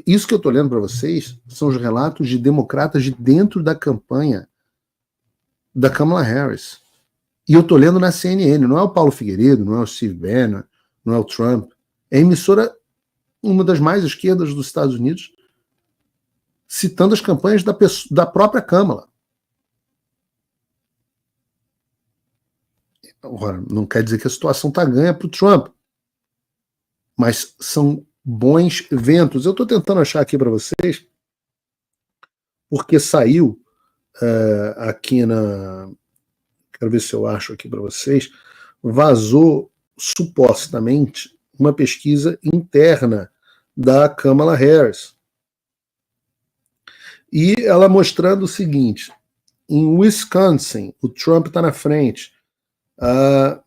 Isso que eu estou lendo para vocês são os relatos de democratas de dentro da campanha da Kamala Harris. E eu estou lendo na CNN, não é o Paulo Figueiredo, não é o Steve Bannon, não é o Trump. É a emissora, uma das mais esquerdas dos Estados Unidos, citando as campanhas da própria Kamala. Agora, não quer dizer que a situação está ganha para o Trump, mas são bons ventos. Eu estou tentando achar aqui para vocês, porque saiu aqui na... Quero ver se eu acho aqui para vocês. Vazou, supostamente, uma pesquisa interna da Kamala Harris. E ela mostrando o seguinte: em Wisconsin, o Trump está na frente.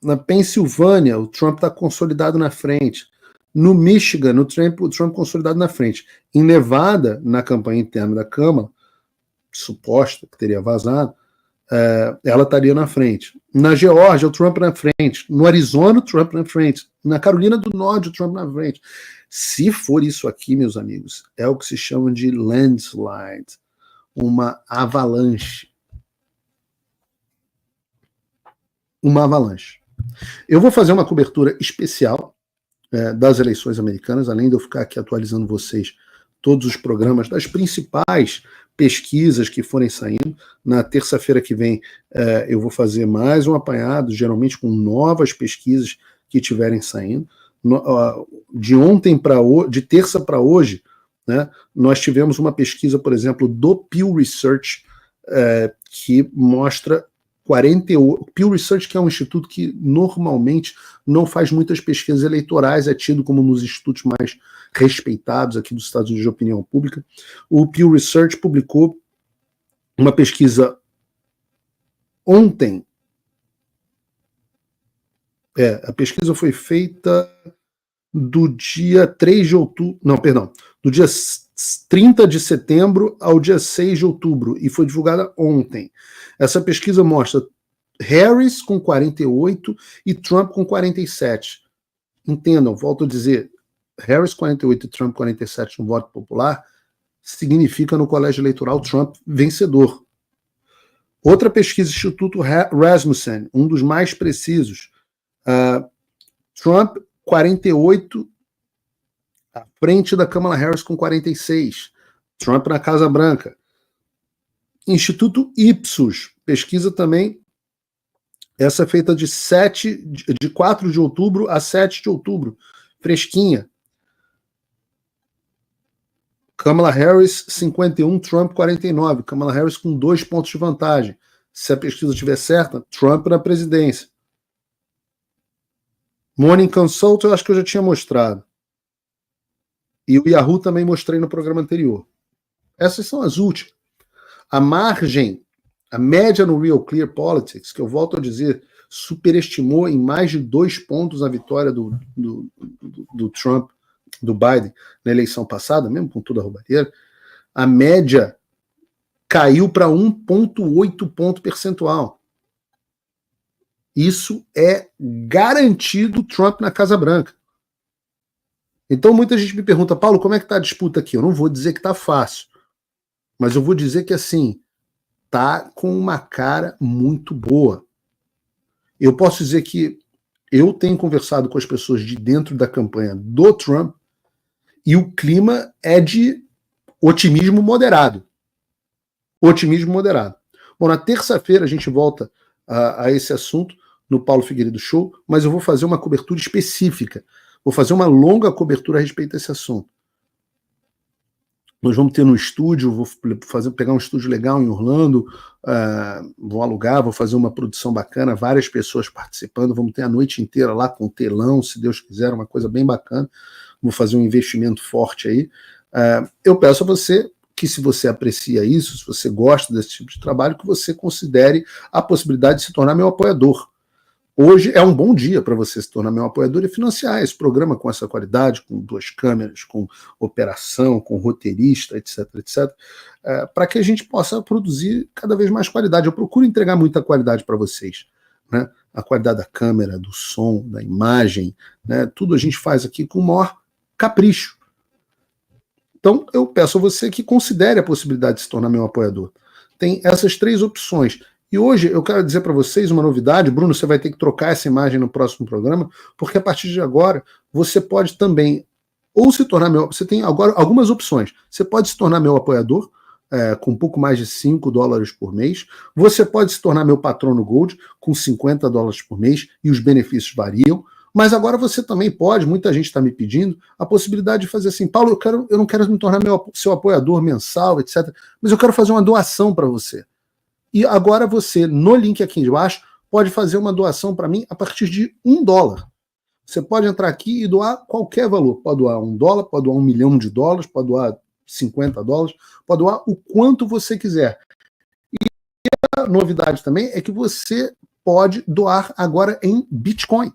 Na Pensilvânia, o Trump está consolidado na frente. No Michigan, o Trump consolidado na frente. Em Nevada, na campanha interna da Câmara, suposta que teria vazado, ela estaria na frente. Na Geórgia, o Trump na frente. No Arizona, o Trump na frente. Na Carolina do Norte, o Trump na frente. Se for isso aqui, meus amigos, é o que se chama de landslide, uma avalanche. Uma avalanche. Eu vou fazer uma cobertura especial das eleições americanas, além de eu ficar aqui atualizando vocês todos os programas das principais pesquisas que forem saindo. Na terça-feira que vem eu vou fazer mais um apanhado, geralmente com novas pesquisas que estiverem saindo. De terça para hoje, né, nós tivemos uma pesquisa, por exemplo, do Pew Research, que mostra 48... Pew Research, que é um instituto que normalmente não faz muitas pesquisas eleitorais, é tido como um dos institutos mais respeitados aqui dos Estados Unidos de opinião pública. O Pew Research publicou uma pesquisa ontem. A pesquisa foi feita do dia 3 de outubro, não, perdão, do dia 30 de setembro ao dia 6 de outubro, e foi divulgada ontem. Essa pesquisa mostra Harris com 48 e Trump com 47. Entendam, volto a dizer, Harris 48 e Trump 47 no voto popular significa no colégio eleitoral Trump vencedor. Outra pesquisa, Instituto Rasmussen, um dos mais precisos, Trump 48 à frente da Kamala Harris com 46. Trump na Casa Branca. Instituto Ipsos, pesquisa também, essa é feita de 4 de outubro a 7 de outubro, fresquinha. Kamala Harris 51, Trump 49. Kamala Harris com 2 pontos de vantagem. Se a pesquisa estiver certa, Trump na presidência. Morning Consult, eu acho que eu já tinha mostrado. E o Yahoo também mostrei no programa anterior. Essas são as últimas. A margem, a média no Real Clear Politics, que eu volto a dizer, superestimou em mais de 2 pontos a vitória do Trump, do Biden, na eleição passada, mesmo com toda a roubalheira. A média caiu para 1,8 ponto percentual. Isso é garantido Trump na Casa Branca. Então muita gente me pergunta, Paulo, como é que está a disputa aqui? Eu não vou dizer que está fácil, mas eu vou dizer que assim, tá com uma cara muito boa. Eu posso dizer que eu tenho conversado com as pessoas de dentro da campanha do Trump e o clima é de otimismo moderado. Otimismo moderado. Bom, na terça-feira a gente volta a esse assunto no Paulo Figueiredo Show, mas eu vou fazer uma cobertura específica. Vou fazer uma longa cobertura a respeito desse assunto. Nós vamos ter no estúdio, vou pegar um estúdio legal em Orlando, vou alugar, vou fazer uma produção bacana, várias pessoas participando, vamos ter a noite inteira lá com telão, se Deus quiser, uma coisa bem bacana. Vou fazer um investimento forte aí. Eu peço a você que, se você aprecia isso, se você gosta desse tipo de trabalho, que você considere a possibilidade de se tornar meu apoiador. Hoje é um bom dia para você se tornar meu apoiador e financiar esse programa com essa qualidade, com 2 câmeras, com operação, com roteirista, etc, etc, para que a gente possa produzir cada vez mais qualidade. Eu procuro entregar muita qualidade para vocês, né? A qualidade da câmera, do som, da imagem, né? Tudo a gente faz aqui com o maior capricho. Então eu peço a você que considere a possibilidade de se tornar meu apoiador. Tem essas 3 opções. E hoje eu quero dizer para vocês uma novidade. Bruno, você vai ter que trocar essa imagem no próximo programa, porque a partir de agora você pode também ou se tornar meu... Você tem agora algumas opções. Você pode se tornar meu apoiador com um pouco mais de $5 por mês. Você pode se tornar meu patrono Gold com $50 por mês e os benefícios variam. Mas agora você também pode, muita gente está me pedindo, a possibilidade de fazer assim, Paulo, eu não quero me tornar seu apoiador mensal, etc., mas eu quero fazer uma doação para você. E agora você, no link aqui embaixo, pode fazer uma doação para mim a partir de $1. Você pode entrar aqui e doar qualquer valor. Pode doar $1, pode doar $1 milhão, pode doar $50, pode doar o quanto você quiser. E a novidade também é que você pode doar agora em Bitcoin.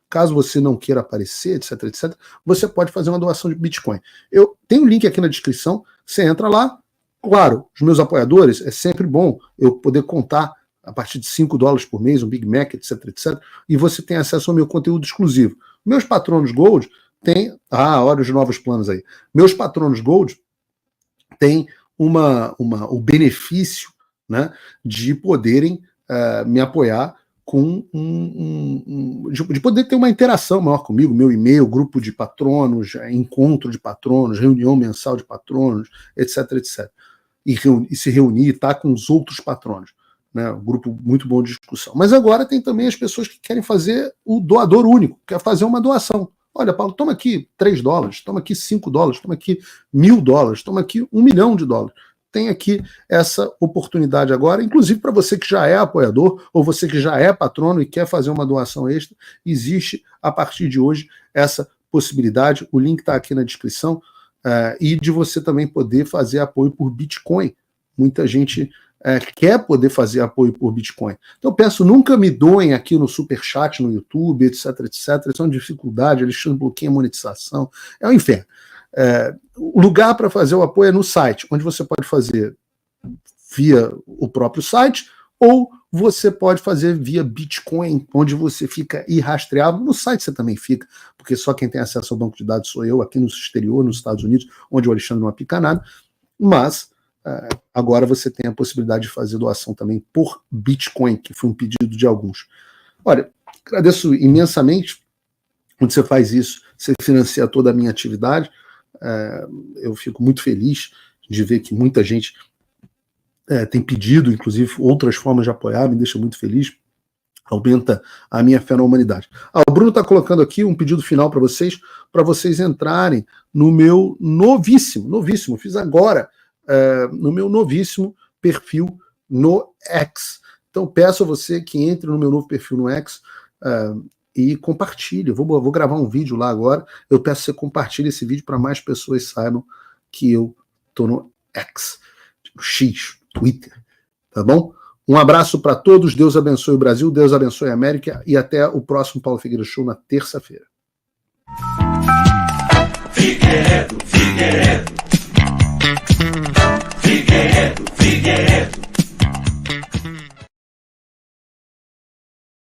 Caso você não queira aparecer, etc, etc, você pode fazer uma doação de Bitcoin. Eu tenho o link aqui na descrição, você entra lá. Claro, os meus apoiadores, é sempre bom eu poder contar a partir de $5 por mês, um Big Mac, etc, etc, e você tem acesso ao meu conteúdo exclusivo. Meus patronos Gold têm... olha os novos planos aí. Meus patronos Gold têm o benefício, né, de poderem me apoiar com de poder ter uma interação maior comigo, meu e-mail, grupo de patronos, encontro de patronos, reunião mensal de patronos, etc, etc. E se reunir, estar com os outros patronos, né? Um grupo muito bom de discussão. Mas agora tem também as pessoas que querem fazer o doador único, quer fazer uma doação. Olha, Paulo, toma aqui $3, toma aqui $5, toma aqui $1.000, toma aqui $1 milhão. Tem aqui essa oportunidade agora, inclusive para você que já é apoiador ou você que já é patrono e quer fazer uma doação extra, existe a partir de hoje essa possibilidade. O link está aqui na descrição. E de você também poder fazer apoio por Bitcoin. Muita gente quer poder fazer apoio por Bitcoin. Então eu peço, nunca me doem aqui no Superchat, no YouTube, etc, etc. Isso é uma dificuldade, eles bloqueiam a monetização. É um inferno. O lugar para fazer o apoio é no site, onde você pode fazer via o próprio site, ou você pode fazer via Bitcoin, onde você fica irrastreável. No site você também fica, porque só quem tem acesso ao banco de dados sou eu, aqui no exterior, nos Estados Unidos, onde o Alexandre não aplica nada. Mas agora você tem a possibilidade de fazer doação também por Bitcoin, que foi um pedido de alguns. Olha, agradeço imensamente quando você faz isso, você financia toda a minha atividade. Eu fico muito feliz de ver que muita gente tem pedido, inclusive, outras formas de apoiar, me deixa muito feliz, aumenta a minha fé na humanidade. O Bruno está colocando aqui um pedido final para vocês entrarem no meu novíssimo, fiz agora, no meu novíssimo perfil no X. Então peço a você que entre no meu novo perfil no X e compartilhe. Eu vou gravar um vídeo lá agora, eu peço que você compartilhe esse vídeo para mais pessoas saibam que eu estou no X, tipo X, Twitter, tá bom? Um abraço para todos, Deus abençoe o Brasil, Deus abençoe a América e até o próximo Paulo Figueiredo Show na terça-feira. Figueiredo, Figueiredo. Figueiredo, Figueiredo.